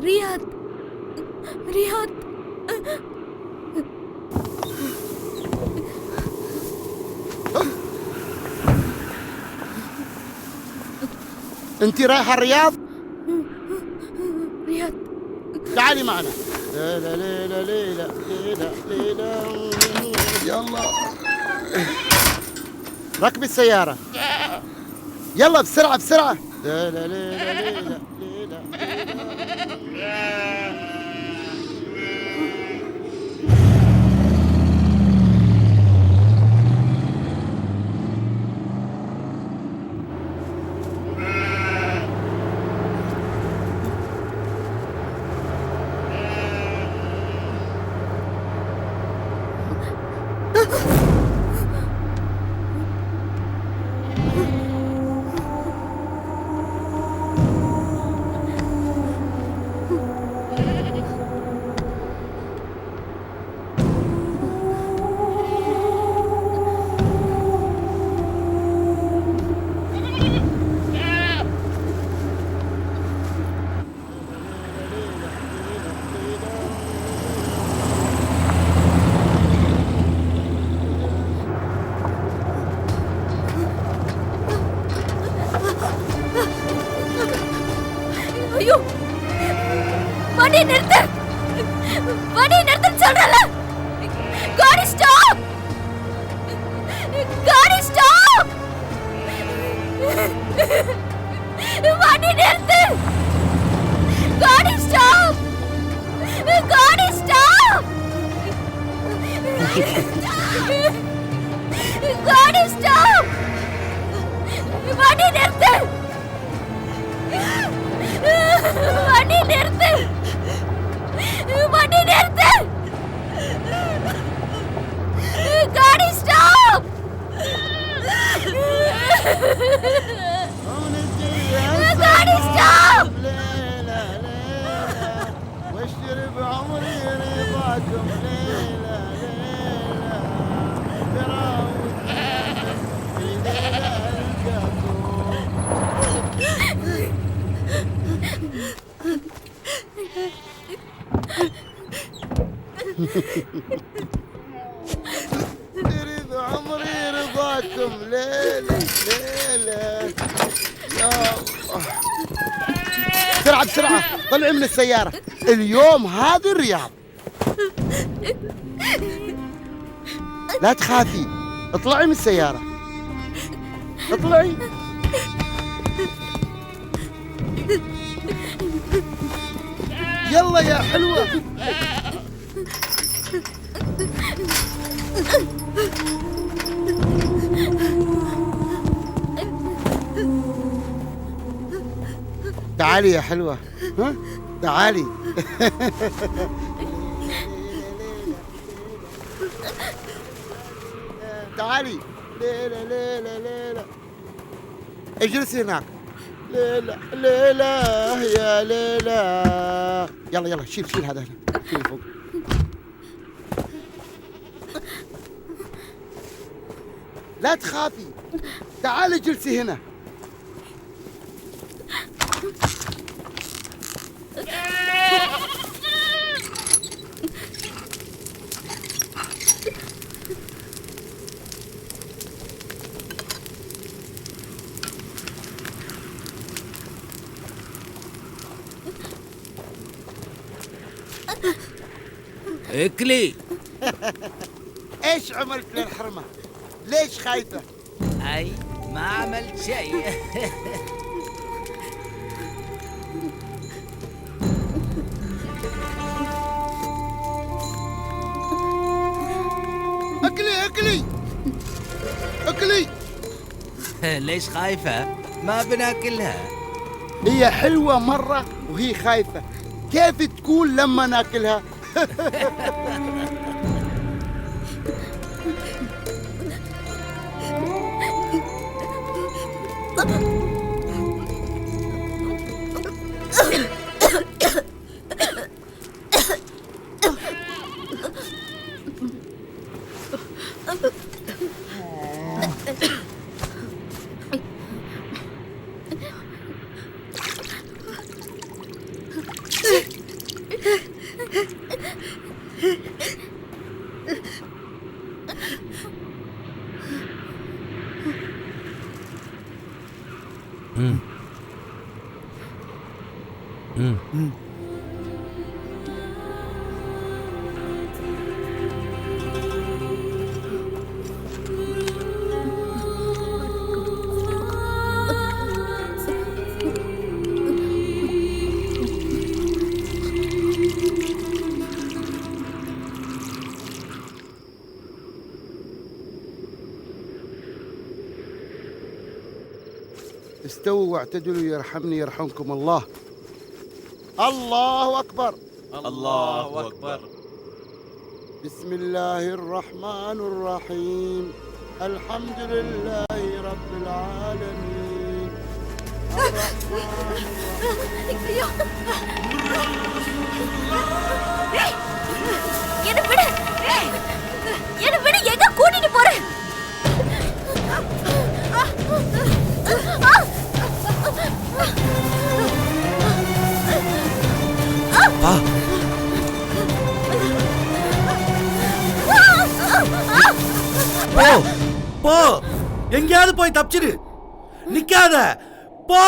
S3: رياض رياض
S13: انت رايحه الرياض؟
S3: رياض
S13: تعالي معنا. ليلى ليلى ليلى ليلى ليلى. يلا ركبي السيارة. يلا بسرعة بسرعة. ليلى ليلى ليلى ليلى.
S3: ஐயோ வண்டி நிறுத்து வண்டி நிறுத்துன்னு சொல்றல காடி ஸ்டாப் காடி ஸ்டாப் வண்டி நிறுத்து காடி ஸ்டாப் காடி ஸ்டாப் காடி ஸ்டாப் வண்டி நிறுத்து வண்டி நிறுத்து வண்டி நிறுத்து காடி ஸ்டாப் காடி ஸ்டாப்
S13: واشتري بعمري رضاكم. ليلى تريد عمري رضاكم. ليلى ليلى يا الله. بسرعة بسرعة طلعي من السيارة. اليوم هذه الرياض. لا تخافي اطلعي من السيارة. اطلعي. يلا يا حلوة. تعالي يا حلوة. ها تعالي. تعالي. ليلى ليلى ليلى اجلسي هناك. ليلى ليلى يا ليلى. يلا يلا شيل هذا هنا. شيل فوق. لا تخافي تعالي اجلسي هنا.
S12: اكلي.
S13: ايش عملت للحرمة؟ ليش خايفة؟
S12: اي ما عملت شيء.
S13: اكلي اكلي اكلي.
S19: ليش خايفة؟ ما بناكلها.
S13: هي حلوة مرة وهي خايفة، كيف تكون لما ناكلها؟ استووا واعتدلوا يرحمني يرحمكم الله. الله أكبر.
S19: الله أكبر.
S13: بسم الله الرحمن الرحيم. الحمد لله رب العالمين.
S3: என்ன விடு, எங்க கூட்டிட்டு போற?
S4: பா போ போ, எங்கேயாவது போய் தப்பிச்சிரு, நிக்காத, போ.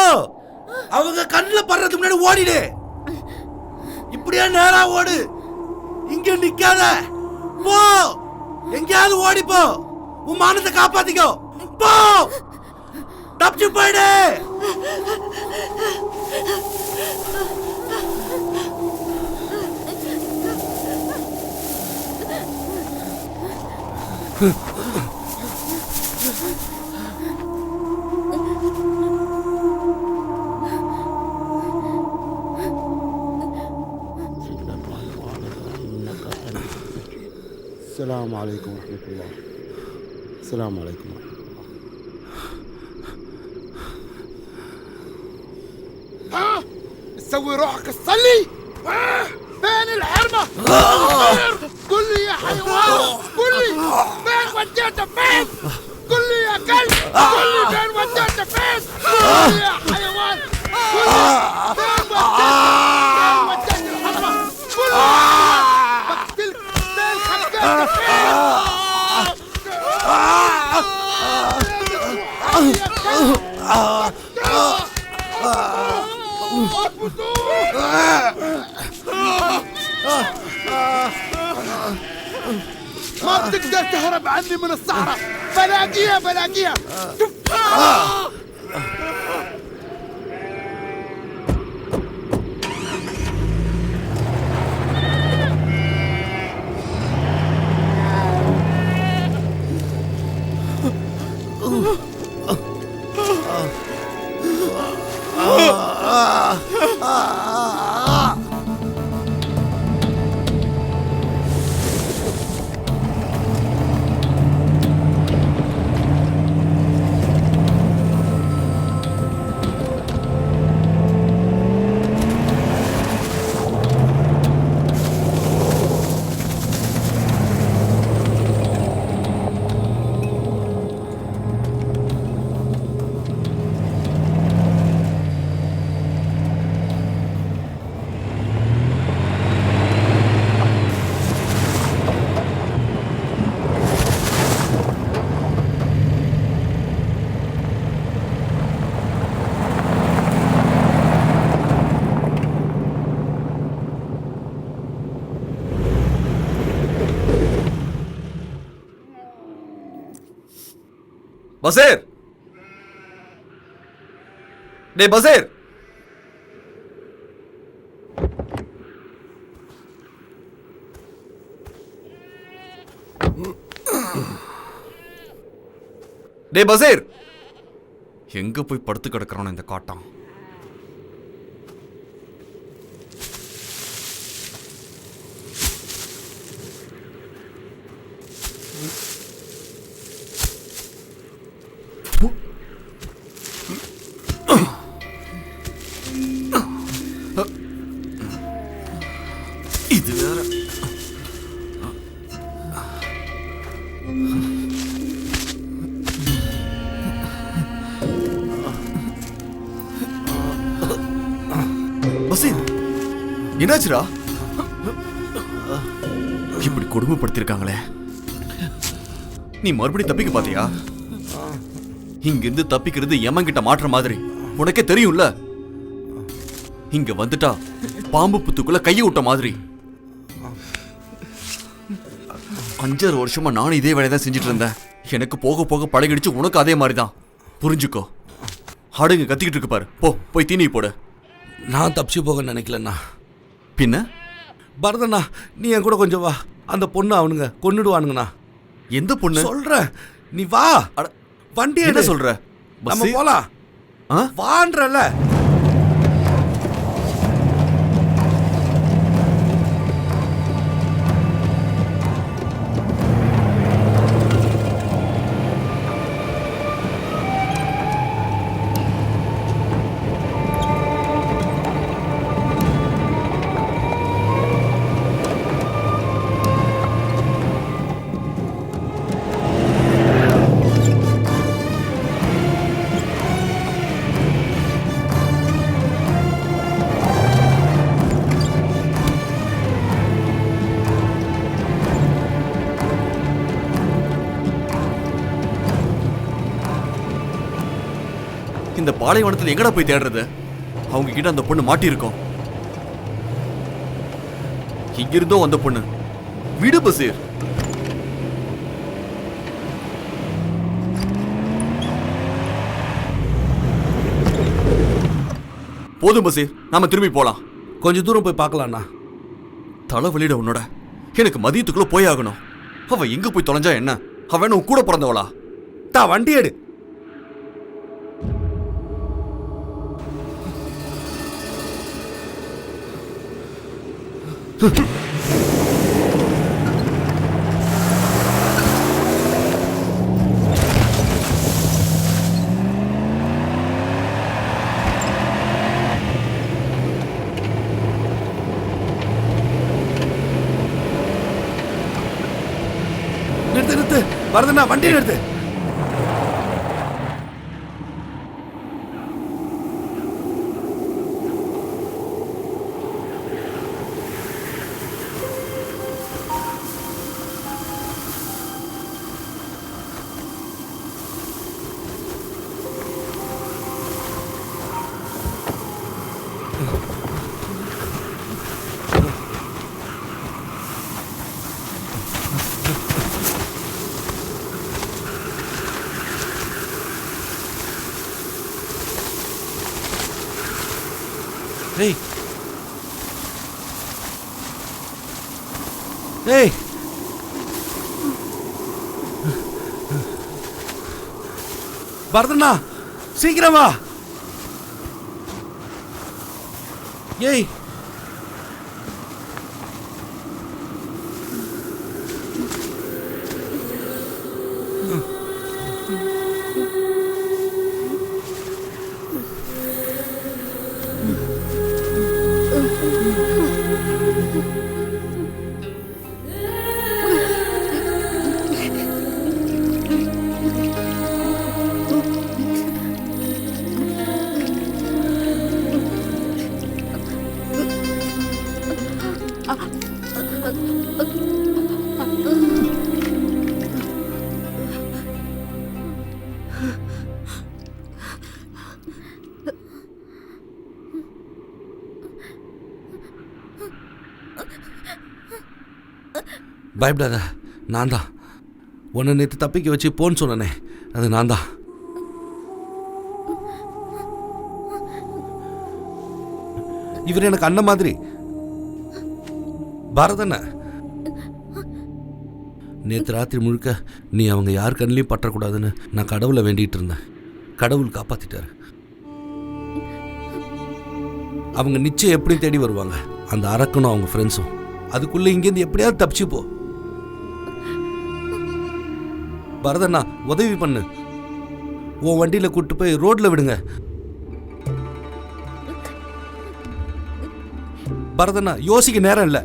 S4: அவங்க கண்ணில் படுறதுக்கு முன்னாடி ஓடிடு. இப்படியே நேரா ஓடு, இங்க நிக்காத, போ. எங்கேயாவது ஓடி போ, உன் மானத்தை காப்பாத்திக்கோ. போ, தப்பிச்சு போயிடு.
S13: السلام عليكم ورحمة الله. السلام عليكم ورحمة الله. ها؟ تسوي روحك تصلي؟ فين الحرمة؟ قل لي يا حيوان، قل لي فين وديته فين؟ قل لي يا كلب، قل لي فين وديته فين؟ قل لي يا حيوان، قل لي فين وديته الحرمة؟ قل لي بقتلك، فين خبيته فين؟ ما بتقدر تهرب عني من الصحراء. بلاقيها بلاقيها.
S18: بصير டேய் பசீர், டேய் பசீர், எங்க போய் படுத்து கிடக்குறானோ இந்த காட்டான். இது வேற. வசீம், என்னாச்சுடா? இப்படி கொடுமைப்படுத்திருக்காங்களே. நீ மறுபடியும் தப்பிக்க பாத்தியா? இங்கிருந்து தப்பிக்கிறது எமன்கிட்ட மாற்ற மாதிரி உனக்கே தெரியும்ல. இங்க வந்துட்டா பாம்பு புத்துக்குள்ள கையை விட்ட மாதிரி. 5 வருஷமா நானும் இதே வேலையை தான் செஞ்சுட்டு இருந்தேன். எனக்கு போக போக பழகிடுச்சு. உனக்கு அதே மாதிரி தான். புரிஞ்சுக்கோ. ஆடுங்க கத்திக்கிட்டு இருக்கு பாரு. போய் தீனி போடு.
S10: நான் தப்பிச்சு போக நினைக்கலண்ணா.
S18: பின்ன
S10: பரதண்ணா, நீ என் கூட கொஞ்சம் வா. அந்த பொண்ணு அவனுங்க கொன்னுடுவானுங்கண்ணா.
S18: எந்த பொண்ணு
S10: சொல்ற? நீ வா. வண்டி
S18: என்ன சொல்ற?
S10: நம்ம போலாம். வான்றல.
S18: இந்த பாலைவனத்தில் எங்கடா போய் தேடுறது? அவங்க கிட்ட அந்த பொண்ணு மாட்டி இருக்கோம். இங்கிருந்தோ அந்த பொண்ணு. விடு பசீர். போதும் பசீர், நாம திரும்பி போலாம்.
S10: கொஞ்சம் தூரம் போய் பார்க்கலாம்ண்ணா.
S18: தலைவலிட உன்னோட. எனக்கு மதியத்துக்குள்ள போய் ஆகணும். அவ எங்க போய் தொலைஞ்சா என்ன? அவன் உன் கூட பிறந்தவளா?
S10: வண்டி எடு. நிறுத்து. வரதுண்ணா, வண்டி நிறுத்து. ஏய் ஏய், பரதண்ணா சீக்கிரமா. ஏய் பயப்படாத, நான் தான் உன்னை நேற்று தப்பிக்க வச்சு போன்னு சொன்னனே, அது நான் தான். இவர் எனக்கு அண்ணன் மாதிரி. பரதண்ண, நேற்று ராத்திரி முழுக்க நீ அவங்க யார் கண்ணிலையும் பற்றக்கூடாதுன்னு நான் கடவுளை வேண்டிகிட்டு இருந்தேன். கடவுள் காப்பாத்திட்டாரு. அவங்க நிச்சயம் எப்படி தேடி வருவாங்க, அந்த அரக்கனும் அவங்க ஃப்ரெண்ட்ஸும். அதுக்குள்ள இங்கேருந்து எப்படியாவது தப்பிச்சு போ. பரதண்ணா, உதவி பண்ணு. உன் வண்டியில கூட்டு போய் ரோட்ல விடுங்க. பரதண்ணா, யோசிக்க நேரம் இல்லை.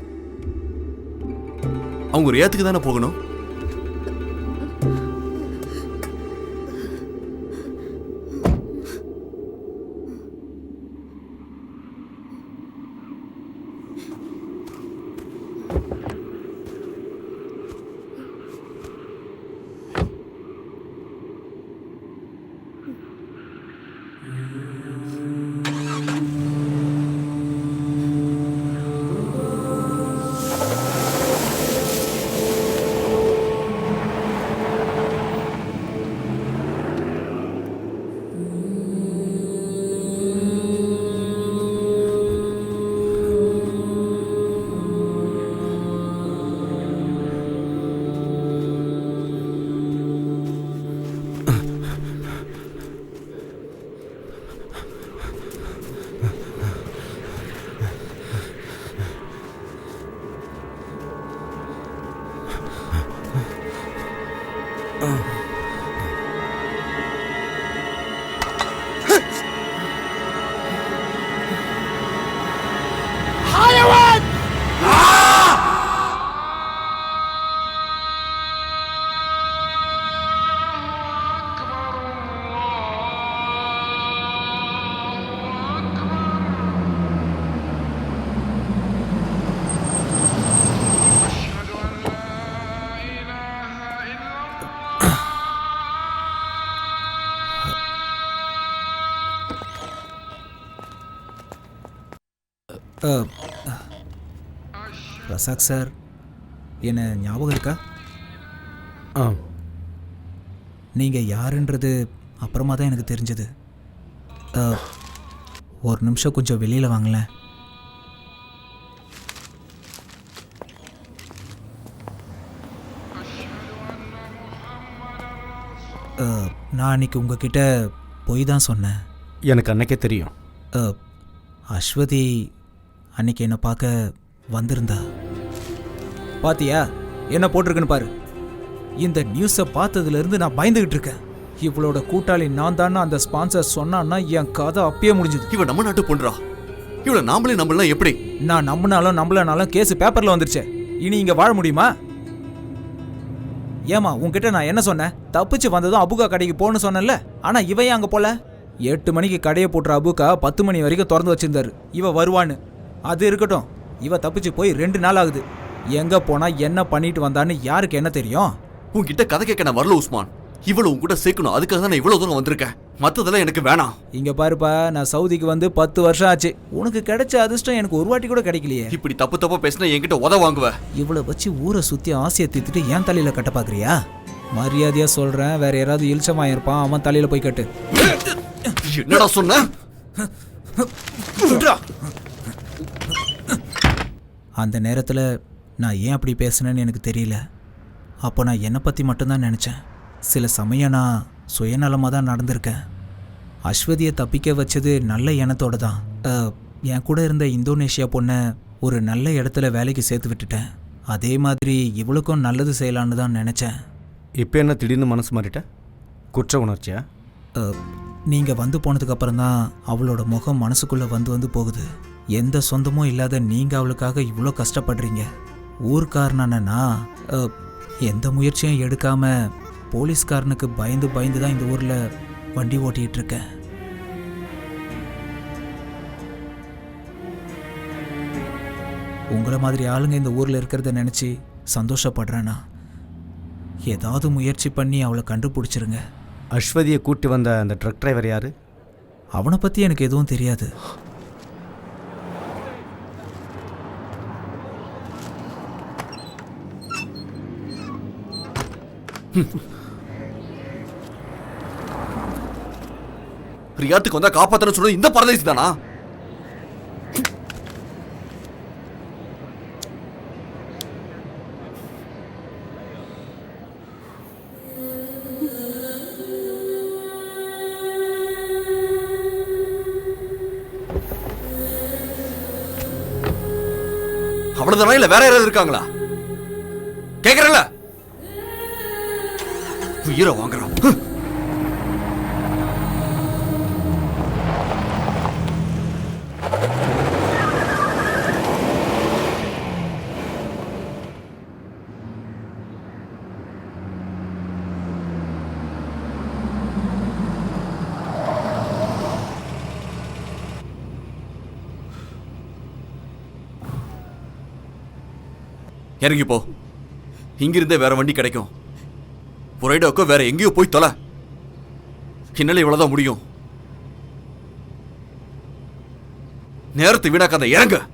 S18: அவங்க ஒரு ஏத்துக்கு தானே போகணும்.
S12: ரசாக் சார், என்ன ஞாபகம் இருக்கா? நீங்கள் யாருன்றது அப்புறமா தான் எனக்கு தெரிஞ்சது. ஒரு நிமிஷம் கொஞ்சம் வெளியில் வாங்களேன். நான் அன்றைக்கி உங்ககிட்ட பொய் தான் சொன்னேன்.
S4: எனக்கு அன்னைக்கே தெரியும்.
S12: அஸ்வதி அன்னைக்கு என்னை பார்க்க வந்திருந்தா. பாத்தியா என்ன போட்டிருக்குன்னு பாரு. இந்த நியூஸை பார்த்ததுலேருந்து நான் பயந்துகிட்டு இருக்கேன். இவளோட கூட்டாளி நான் தானே அந்த ஸ்பான்சர் சொன்னான்னா என் கதை அப்பயே முடிஞ்சுது.
S18: இவன் நம்ம நாட்டு பொண்ணுறா. இவளை நாமளே நம்பலாம் எப்படி?
S12: நான் நம்பினாலும் நம்பலனாலும் கேஸ் பேப்பரில் வந்துருச்சே. இனி இங்கே வாழ முடியுமா? ஏமா உன்கிட்ட நான் என்ன சொன்னேன்? தப்பிச்சு வந்ததும் அபுகா கடைக்கு போகணும்னு சொன்னேன்ல. ஆனால் இவன் ஏன் அங்கே போல? 8 மணிக்கு கடையை போட்டுற அபுகா 10 மணி வரைக்கும் திறந்து வச்சிருந்தாரு. இவ வருவான்னு. அது இருக்கட்டும், இவ தப்பிச்சு போய் 2 நாள் ஆகுது. எங்க போனா என்ன பண்ணிட்டு வந்தான்னு யாருக்கு என்ன தெரியும்?
S18: உன்கிட்ட கதை கேட்க நான் வரல உஸ்மான். இவ்வளவு உன்கிட்ட சேர்க்கணும், அதுக்காக தான் நான் இவ்வளவு தூரம் வந்திருக்கேன். மற்றதெல்லாம் எனக்கு வேணாம்.
S12: இங்க பாருப்பா, நான் சவுதிக்கு வந்து 10 வருஷம் ஆச்சு. உனக்கு கிடைச்ச அதிர்ஷ்டம் எனக்கு ஒரு வாட்டி கூட கிடைக்கலையே.
S18: இப்படி தப்பு தப்பா பேசினா என்கிட்ட உத வாங்குவ.
S12: இவ்வளவு வச்சு ஊரை சுத்தி ஆசையை தீர்த்துட்டு ஏன் தலையில கட்ட பாக்குறியா? மரியாதையா சொல்றேன், வேற யாராவது இல்சமா இருப்பான், அவன் தலையில போய் கட்டு.
S18: என்னடா சொன்ன?
S12: அந்த நேரத்தில் நான் ஏன் அப்படி பேசுனேன்னு எனக்கு தெரியல. அப்போ நான் என்னை பற்றி மட்டும்தான் நினச்சேன். சில சமயம் நான் சுயநலமாக தான் நடந்திருக்கேன். அஸ்வதியை தப்பிக்க வச்சது நல்ல எண்ணத்தோடு தான். என் கூட இருந்த இந்தோனேஷியா பொண்ணை ஒரு நல்ல இடத்துல வேலைக்கு சேர்த்து விட்டுட்டேன். அதே மாதிரி இவளுக்கும் நல்லது செய்யலான்னு தான் நினச்சேன்.
S4: இப்போ என்ன திடீர்னு மனசு மாறிட்ட? குற்ற உணர்ச்சியா?
S12: நீங்கள் வந்து போனதுக்கப்புறம் தான் அவளோட முகம் மனசுக்குள்ளே வந்து போகுது. எந்த சொந்தமும் இல்லாத நீங்கள் அவளுக்காக இவ்வளோ கஷ்டப்படுறீங்க. ஊர்க்காரனா எந்த முயற்சியும் எடுக்காமல் போலீஸ்காரனுக்கு பயந்து தான் இந்த ஊரில் வண்டி ஓட்டிகிட்டு இருக்கேன். உங்களை மாதிரி ஆளுங்க இந்த ஊரில் இருக்கிறத நினச்சி சந்தோஷப்படுறேன்னா ஏதாவது முயற்சி பண்ணி அவளை கண்டுபிடிச்சிருங்க.
S4: அஸ்வதியை கூட்டி வந்த அந்த ட்ரக் டிரைவர் யார்?
S12: அவனை பற்றி எனக்கு எதுவும் தெரியாது.
S18: ரியாத்துக்கு வந்தா காப்பாத்தணும் சொல்றது இந்த பரதேசி தானா? அவ்வளவுதானா இல்ல வேற யாராவது இருக்காங்களா? கேக்குறல உயிரை வாங்குறான். இறங்கி போ. இங்கிருந்தே வேற வண்டி கிடைக்கும். புரைடோக்கோ வேற எங்கேயோ போய் தொலை. என்னால இவ்வளவுதான் முடியும். நேரத்தை வீணாக்காத, இறங்க.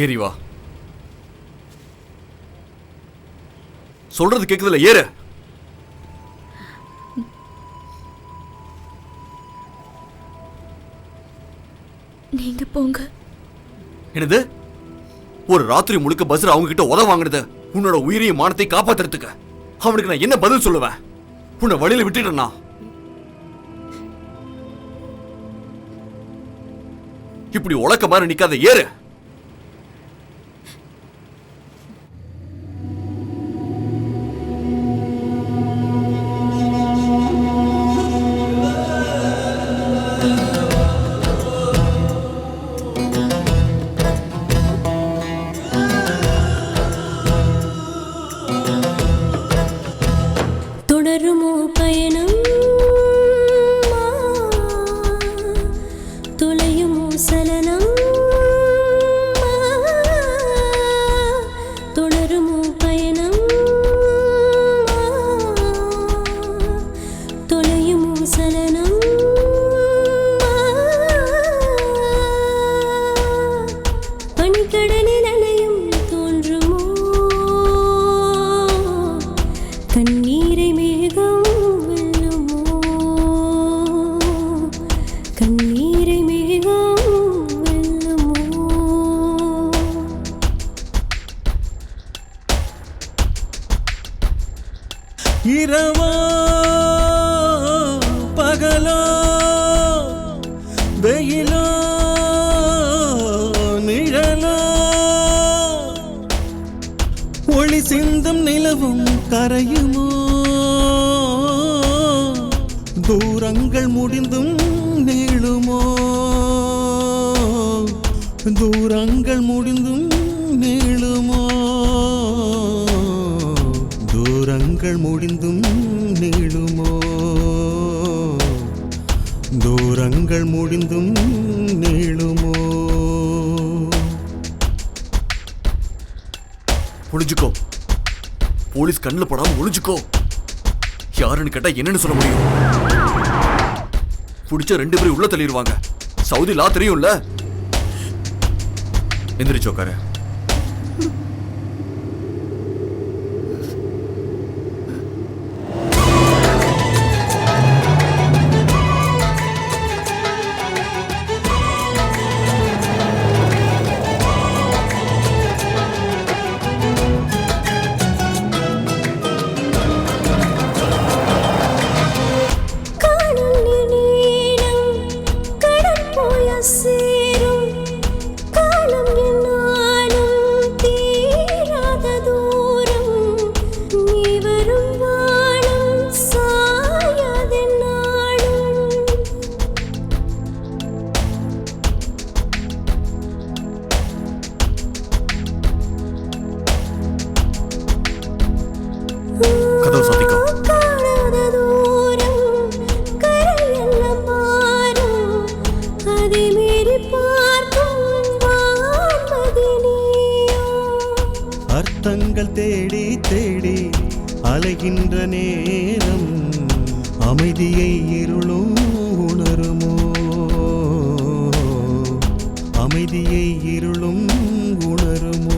S18: ஏறி வா. சொல்றது கேக்குதுல, ஏறு.
S3: நீங்க போங்க.
S18: என்னது? ஒரு ராத்திரி முழுக்க பஸ்ல அவங்க கிட்ட உதவ வாங்கினது உன்னோட உயிரையும் மானத்தை காப்பாத்துறதுக்கு. அவனுக்கு நான் என்ன பதில் சொல்லுவேன்? உன்னை வழியில விட்டுட்டேன்னா? இப்படி உலக்க மாதிரி நிக்காத, ஏறு.
S16: தொடருமோ பயணம், தொலையுமோ சலனம், தொடருமோ பயணம், தொலையுமோ சலனம், பனிக்கடலில் அலையும் தோன்றுமோ, கண்ணீரை மேகம் வெல்லுமோ, கண்ணீரை மேகம் வெல்லுமோ.
S20: இரவோ பகலோ வெயிலோ நிழலோ ஒளி சிந்தும் நிலவும் கரையுமோ, தூரங்கள் முடிந்தும் நீளுமோ, தூரங்கள் முடிந்தும் நீளுமோ, தூரங்கள் முடிந்தும் நீளுமோ, தூரங்கள் முடிந்தும் நீளுமோ.
S18: ஒளிஞ்சுக்கோ. போலீஸ் கண்ணில் படாம ஒளிஞ்சுக்கோ. யாருன்னு கேட்டா என்னன்னு சொல்ல முடியும்? பிடிச்ச 2 பேரும் உள்ள தள்ளிடுவாங்க. சவுதி லா தெரியும்ல. எந்திரிச்சு உட்காரு.
S16: சேரும் காலம் என்னால்
S18: கதவை சாத்திக்கோ.
S16: காணாத தூரம் கரையெல்லாம் மாறும் அதை மீறி பார்க்கும் வான்மதி நீயும்.
S20: அர்த்தங்கள் தேடி தேடி அலைகின்ற நேரம் அமைதியை இருளும் உணருமோ, அமைதியை இருளும் உணருமோ.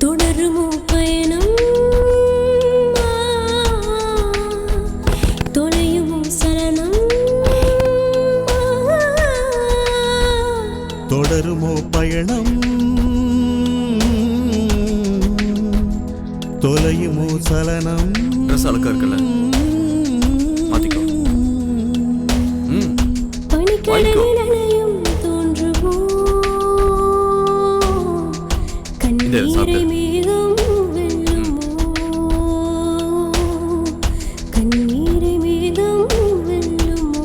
S16: தொடருமோ பயணம் தொலையுமோ சலனம்.
S20: தொடருமோ பயணம் தொலையுமோ சலனம்.
S18: ட்ரெஸ் அழுக்கா இருக்குல்ல, மாத்திக்கோ.
S16: பனிக்கடலில் அலையும் தோன்றுமோ கண்ணீரை மேகம் வெல்லுமோ, கண்ணீரை மேகம் வெல்லுமோ.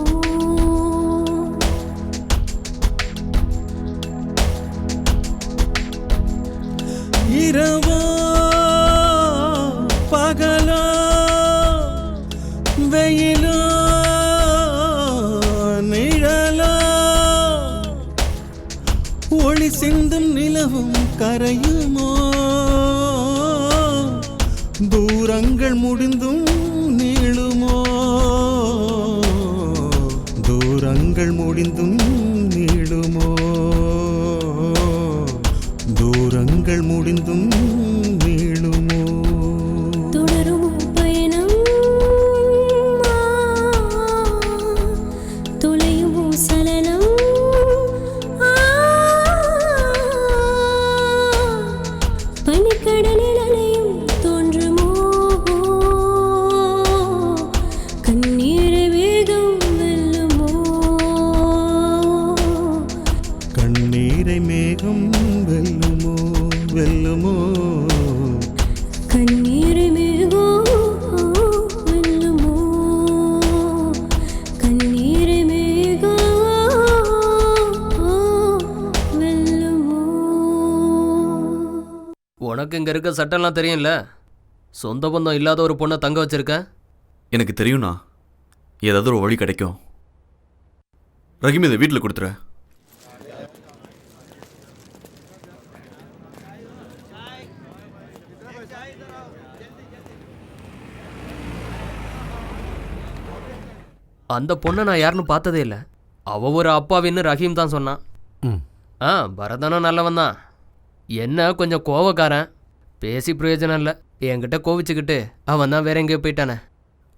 S20: இரவோ பகலோ வெயிலோ நிழலோ ஒளி சிந்தும் நிலவும் கரையுமோ, தூரங்கள் முடிந்தும் நீளுமோ, தூரங்கள் முடிந்தும் நீளுமோ, தூரங்கள் முடிந்தும் நீளுமோ.
S16: தொடருமோ பயணம் தொலையுமோ சலனம். பனிக்கடலில் அலையும் தோன்றுமோ கண்ணீரை வேகம் வெல்லுமோ,
S20: கண்ணீரை மேகம் வெல்லுமோ, வெல்லுமோ.
S16: கண்ணீரை மேகம் வெல்லுமோ, கண்ணீரை மேகம் வெல்லுமோ.
S11: உனக்கு இங்க இருக்க சட்டம்லாம் தெரியும்ல. சொந்த பந்தம் இல்லாத ஒரு பொண்ணை தங்க வச்சிருக்க.
S18: எனக்கு தெரியும்ண்ணா, ஏதாவது ஒரு வழி கிடைக்கும். ரஹீம் இதை வீட்டில் கொடுத்துற.
S11: அந்த பொண்ணை நான் யாருன்னு பார்த்ததே இல்லை. அவ ஒரு அப்பாவின்னு ரஹீம் தான் சொன்னான். பரதனும் நல்லவன் தான். என்ன கொஞ்சம் கோவக்காரன். பேசி பிரயோஜனம் இல்லை. என்கிட்ட கோவிச்சுக்கிட்டு அவன் தான் வேற எங்கேயோ போயிட்டானே.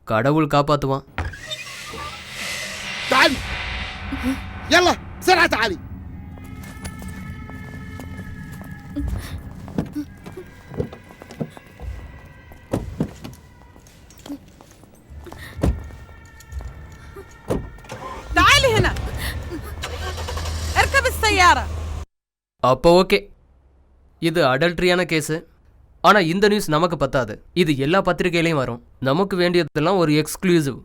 S11: கடவுள் காப்பாற்றுவான்.
S13: تعالي يلا بسرعة تعالي.
S1: تعالي هنا اركب السيارة.
S11: அப்போ ஓகே, இது அடல்ட்ரியான கேஸு. ஆனால் இந்த நியூஸ் நமக்கு பத்தாது. இது எல்லா பத்திரிகையிலையும் வரும். நமக்கு வேண்டியதெல்லாம் ஒரு எக்ஸ்க்ளூசிவ்.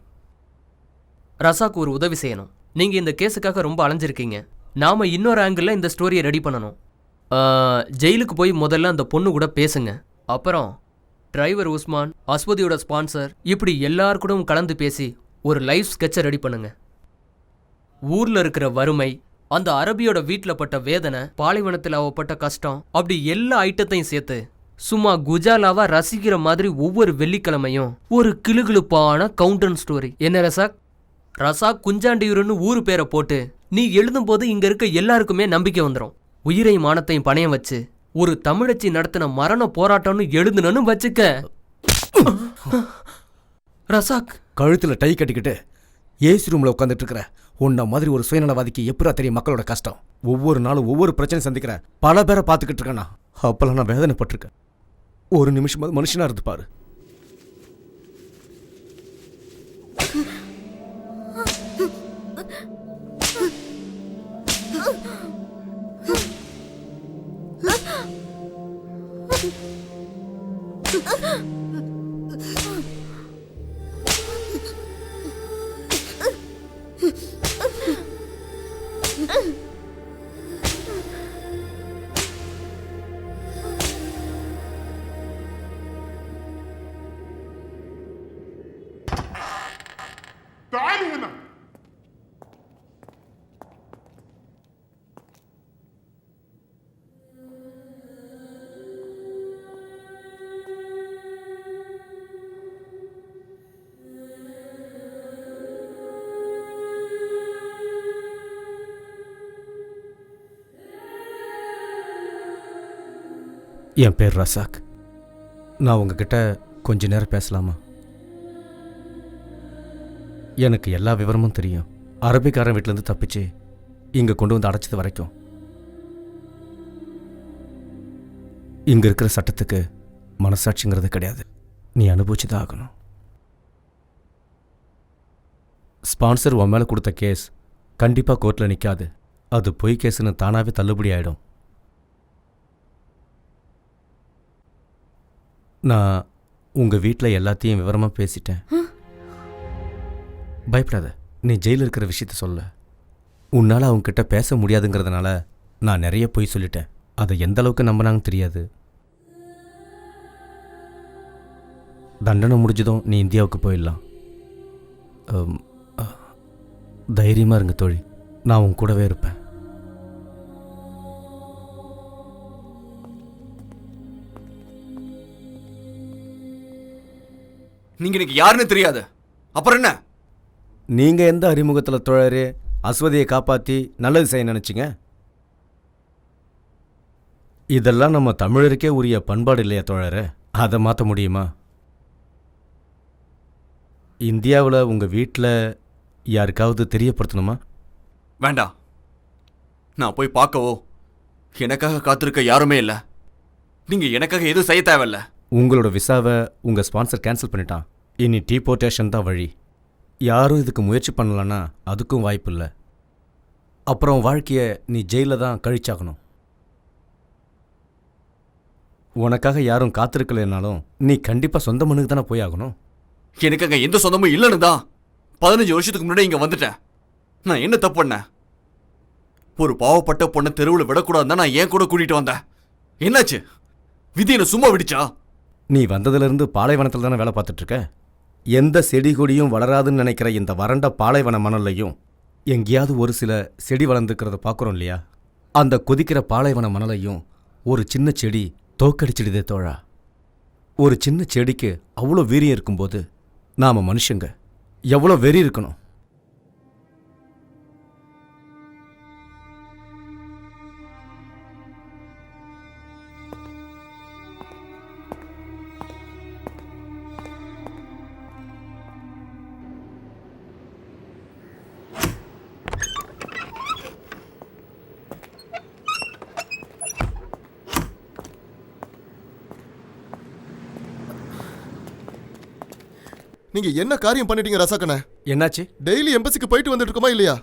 S11: ரசாக்கு ஒரு உதவி செய்யணும். நீங்கள் இந்த கேஸுக்காக ரொம்ப அலைஞ்சிருக்கீங்க. நாம் இன்னொரு ஆங்கிளில் இந்த ஸ்டோரியை ரெடி பண்ணணும். ஜெயிலுக்கு போய் முதல்ல அந்த பொண்ணு கூட பேசுங்க. அப்புறம் டிரைவர் உஸ்மான், அஸ்வதியோட ஸ்பான்சர், இப்படி எல்லார் கூடவும் கலந்து பேசி ஒரு லைஃப் ஸ்கெட்சை ரெடி பண்ணுங்க. ஊரில் இருக்கிற வறுமை, அந்த அரபியோட வீட்டில் பட்ட வேதனை, பாலைவனத்தில் அவப்பட்ட கஷ்டம், அப்படி எல்லா ஐட்டத்தையும் சேர்த்து சும்மா குஜாலாவா ரசிக்கிற மாதிரி ஒவ்வொரு வெள்ளிக்கிழமையும் ஒரு கிளுகிளுப்பான கவுண்டன் ஸ்டோரி. என்ன ரசாக்? ரசாக் குஞ்சாண்டியூருன்னு ஊரு பேரை போட்டு நீ எழுதும் போது இங்க இருக்க எல்லாருக்குமே நம்பிக்கை வந்துடும். உயிரையும் மானத்தையும் பணையம் வச்சு ஒரு தமிழச்சி நடத்தின மரண போராட்டம்னு எழுதுனு வச்சுக்க. ரசாக்,
S4: கழுத்துல டை கட்டிக்கிட்டு ஏசி ரூம்ல உட்காந்துட்டு இருக்கிற உன்ன மாதிரி ஒரு சுயநலவாதிக்கு எப்படா தெரியும் மக்களோட கஷ்டம்? ஒவ்வொரு நாளும் ஒவ்வொரு பிரச்சனை சந்திக்கிற பல பேரை பார்த்துக்கிட்டு இருக்கேன்னா அப்பெல்லாம் நான் வேதனைப்பட்டிருக்கேன். ஒரு நிமிஷம் மனுஷனா இருந்து பாரு.
S7: تعالي هنا.
S4: என் பேர் ரசாக். நான் உங்ககிட்ட கொஞ்ச நேரம் பேசலாமா? எனக்கு எல்லா விவரமும் தெரியும். அரபிக்காரன் வீட்டிலேருந்து தப்பிச்சு இங்கே கொண்டு வந்து அடைச்சது வரைக்கும் இங்கே இருக்கிற சட்டத்துக்கு மனசாட்சிங்கிறது கிடையாது. நீ அனுபவிச்சு தான் ஆகணும். ஸ்பான்சர் உன் மேலே கொடுத்த கேஸ் கண்டிப்பாக கோர்ட்டில் நிற்காது. அது பொய் கேஸுன்னு தானாகவே தள்ளுபடி ஆகிடும். நான் உங்கள் வீட்டில் எல்லாத்தையும் விவரமாக பேசிட்டேன். பயப்படாத, நீ ஜெயிலில் இருக்கிற விஷயத்த சொல்ல. உன்னால் அவங்கக்கிட்ட பேச முடியாதுங்கிறதுனால நான் நிறைய பொய் சொல்லிட்டேன். அதை எந்த அளவுக்கு நம்பினாங்கன்னு தெரியாது. தண்டனை முடிஞ்சதும் நீ இந்தியாவுக்கு போயிடலாம். தைரியமாக இருங்க தோழி, நான் உன் கூடவே இருப்பேன்.
S18: நீங்க எனக்கு யாருன்னு தெரியாது, அப்புறம் என்ன?
S4: நீங்கள் எந்த அறிமுகத்தில் தோழரே அஸ்வதியை காப்பாற்றி நல்லது செய்ய நினச்சிங்க? இதெல்லாம் நம்ம தமிழருக்கே உரிய பண்பாடு இல்லையா தோழரே? அதை மாற்ற முடியுமா? இந்தியாவில் உங்கள் வீட்டில் யாருக்காவது தெரியப்படுத்தணுமா?
S18: வேண்டாம். நான் போய் பார்க்கவோ எனக்காக காத்திருக்க யாருமே இல்லை. நீங்க எனக்காக எதுவும் செய்ய தேவையில்ல.
S4: உங்களோட விசாவை உங்கள் ஸ்பான்சர் கேன்சல் பண்ணிட்டான். இனி டீபோர்ட்டேஷன் தான் வழி. யாரும் இதுக்கு முயற்சி பண்ணலன்னா அதுக்கும் வாய்ப்பு இல்லை. அப்புறம் வாழ்க்கையை நீ ஜெயிலில் தான் கழிச்சாகணும். உனக்காக யாரும் காத்திருக்கலைனாலும் நீ கண்டிப்பாக சொந்த மண்ணுக்கு தானே போய் ஆகணும்.
S18: எனக்கு அங்கே எந்த சொந்தமும் இல்லைன்னு தான் 15 வருஷத்துக்கு முன்னாடி இங்கே வந்துட்டேன். நான் என்ன தப்பு பண்ணேன்? ஒரு பாவப்பட்ட பொண்ணை தெருவில் விடக்கூடாதுன்னு நான் ஏன் கூட கூட்டிகிட்டு வந்தேன். என்னாச்சு? விதி என்ன சும்மா விடுச்சா?
S4: நீ வந்ததுலேருந்து பாலைவனத்தில் தானே வேலை பார்த்துட்ருக்க. எந்த செடி கொடியும் வளராதுன்னு நினைக்கிற இந்த வறண்ட பாலைவன மணல்லையும் எங்கேயாவது ஒரு சில செடி வளர்ந்துக்கிறத பார்க்குறோம் இல்லையா? அந்த கொதிக்கிற பாலைவன மணலையும் ஒரு சின்ன செடி தோக்கடிச்சிடுதே தோழா. ஒரு சின்ன செடிக்கு அவ்வளோ வீரியம் இருக்கும்போது நாம் மனுஷங்க எவ்வளோ வெறி இருக்கணும்.
S7: நீங்க என்ன காரியம் பண்ணிட்டீங்க ரசாக்கண்ணே?
S4: என்னாச்சு?
S7: டெய்லி எம்பசிக்கு போயிட்டு வந்துட்டு இருக்கோமா இல்லையா?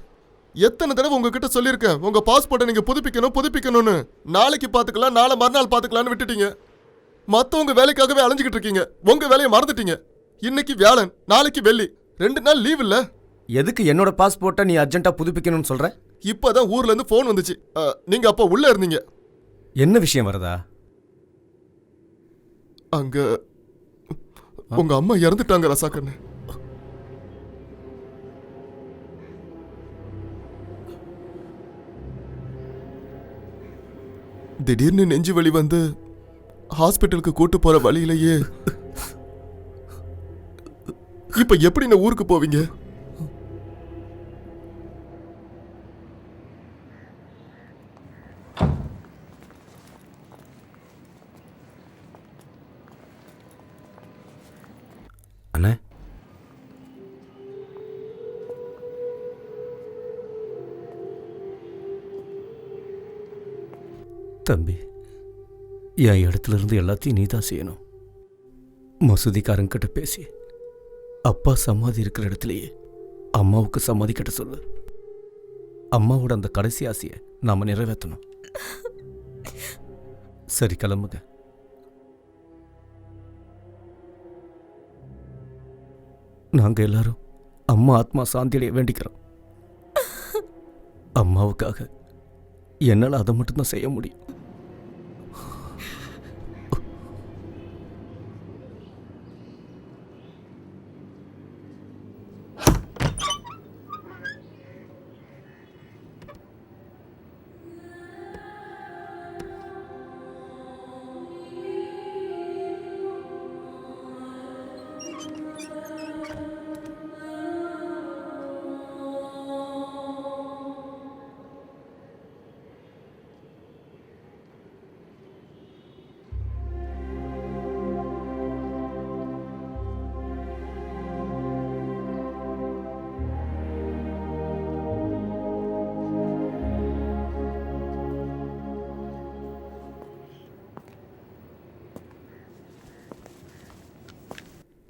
S7: எத்தனை தடவை உங்ககிட்ட சொல்லியிருக்கேன் உங்க பாஸ்போர்ட்டை நீங்க புதுப்பிக்கணும்னு. நாளைக்கு பாத்துக்கலாம், நாளை மறுநாள் பாத்துக்கலாம்னு விட்டுட்டீங்க. மத்தவங்க வேலைக்காகவே அலைஞ்சிக்கிட்டு இருக்கீங்க. உங்க வேலையை மறந்துட்டீங்க. இன்னைக்கு வியாழன், நாளைக்கு வெள்ளி, 2 நாள் லீவ் இல்ல.
S4: எதுக்கு என்னோட பாஸ்போர்ட்டை நீ அர்ஜென்ட்டா புதுப்பிக்கணும்னு சொல்ற?
S7: இப்பதான் ஊர்ல இருந்து போன் வந்துச்சு. நீங்க அப்ப உள்ள இருந்தீங்க.
S4: என்ன விஷயம் வருதா?
S7: அங்க உங்க அம்மா இறந்துட்டாங்க ரசாக்கண்ணே. திடீர்னு நெஞ்சு வலி வந்து ஹாஸ்பிட்டலுக்கு கூட்டு போற வழியிலேயே இப்ப எப்படி நான் ஊருக்கு போவீங்க?
S10: அண்ணே,
S4: தம்பி, என் இடத்துல இருந்து எல்லாத்தையும் நீ தான் செய்யணும். மசூதிக்காரங்கிட்ட பேசி அப்பா சமாதி இருக்கிற இடத்துலையே அம்மாவுக்கு சமாதி கட்ட சொல்லு. அம்மாவோட அந்த கடைசி ஆசையை நாம நிறைவேற்றணும். சரி, கிளம்புங்க. நாங்க எல்லாரும் அம்மா ஆத்மா சாந்தியடைய வேண்டிக்கிறோம். அம்மாவுக்காக என்னால் அதை மட்டும்தான் செய்ய முடியும்.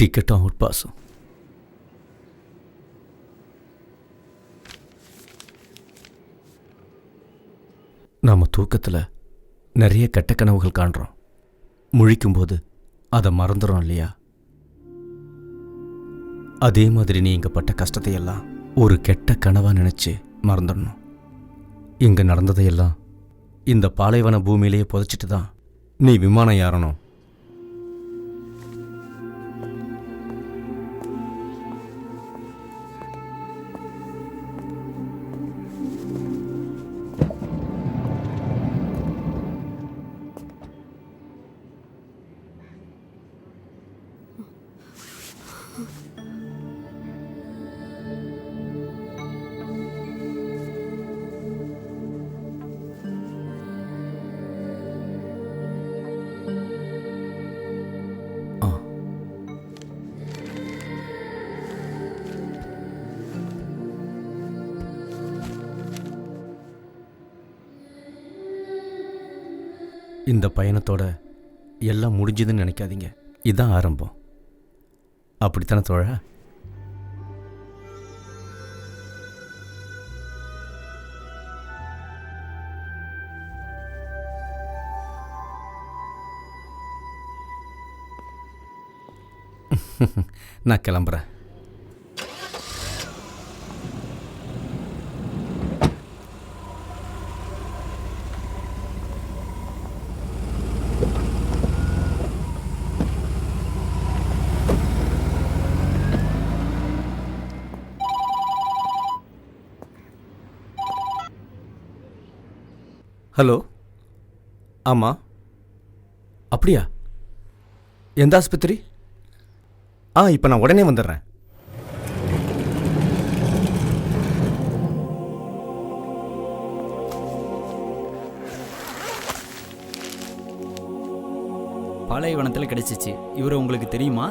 S4: டிக்கெட்டும் அவுட் பாஸும். நாம் தூக்கத்தில் நிறைய கெட்ட கனவுகள் காண்றோம். முழிக்கும்போது அதை மறந்துடும் இல்லையா? அதே மாதிரி நீ இங்கே பட்ட கஷ்டத்தையெல்லாம் ஒரு கெட்ட கனவாக நினச்சி மறந்துடணும். இங்கே நடந்ததையெல்லாம் இந்த பாலைவன பூமியிலேயே புதைச்சிட்டு தான் நீ விமானம் ஏறணும். இந்த பயணத்தோட எல்லாம் முடிஞ்சதுன்னு நினைக்காதீங்க. இதுதான் ஆரம்பம். அப்படித்தானே தோழா? நான் கிளம்புறேன். ஹலோ, ஆமாம். அப்படியா? எந்த ஆஸ்பத்திரி? இப்போ நான் உடனே வந்துடுறேன்.
S6: பாலைவனத்தில் கிடைச்சிச்சு. இவர் உங்களுக்கு தெரியுமா?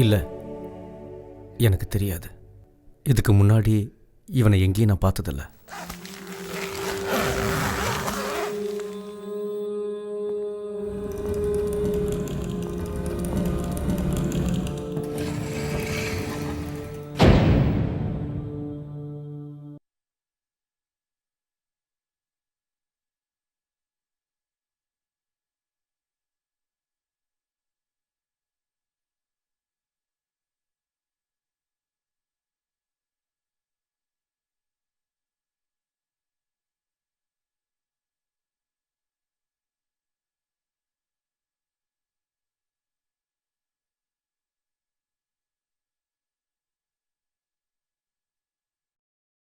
S4: இல்லை, எனக்கு தெரியாது. இதுக்கு முன்னாடி இவனை எங்கேயும் நான் பார்த்ததில்ல.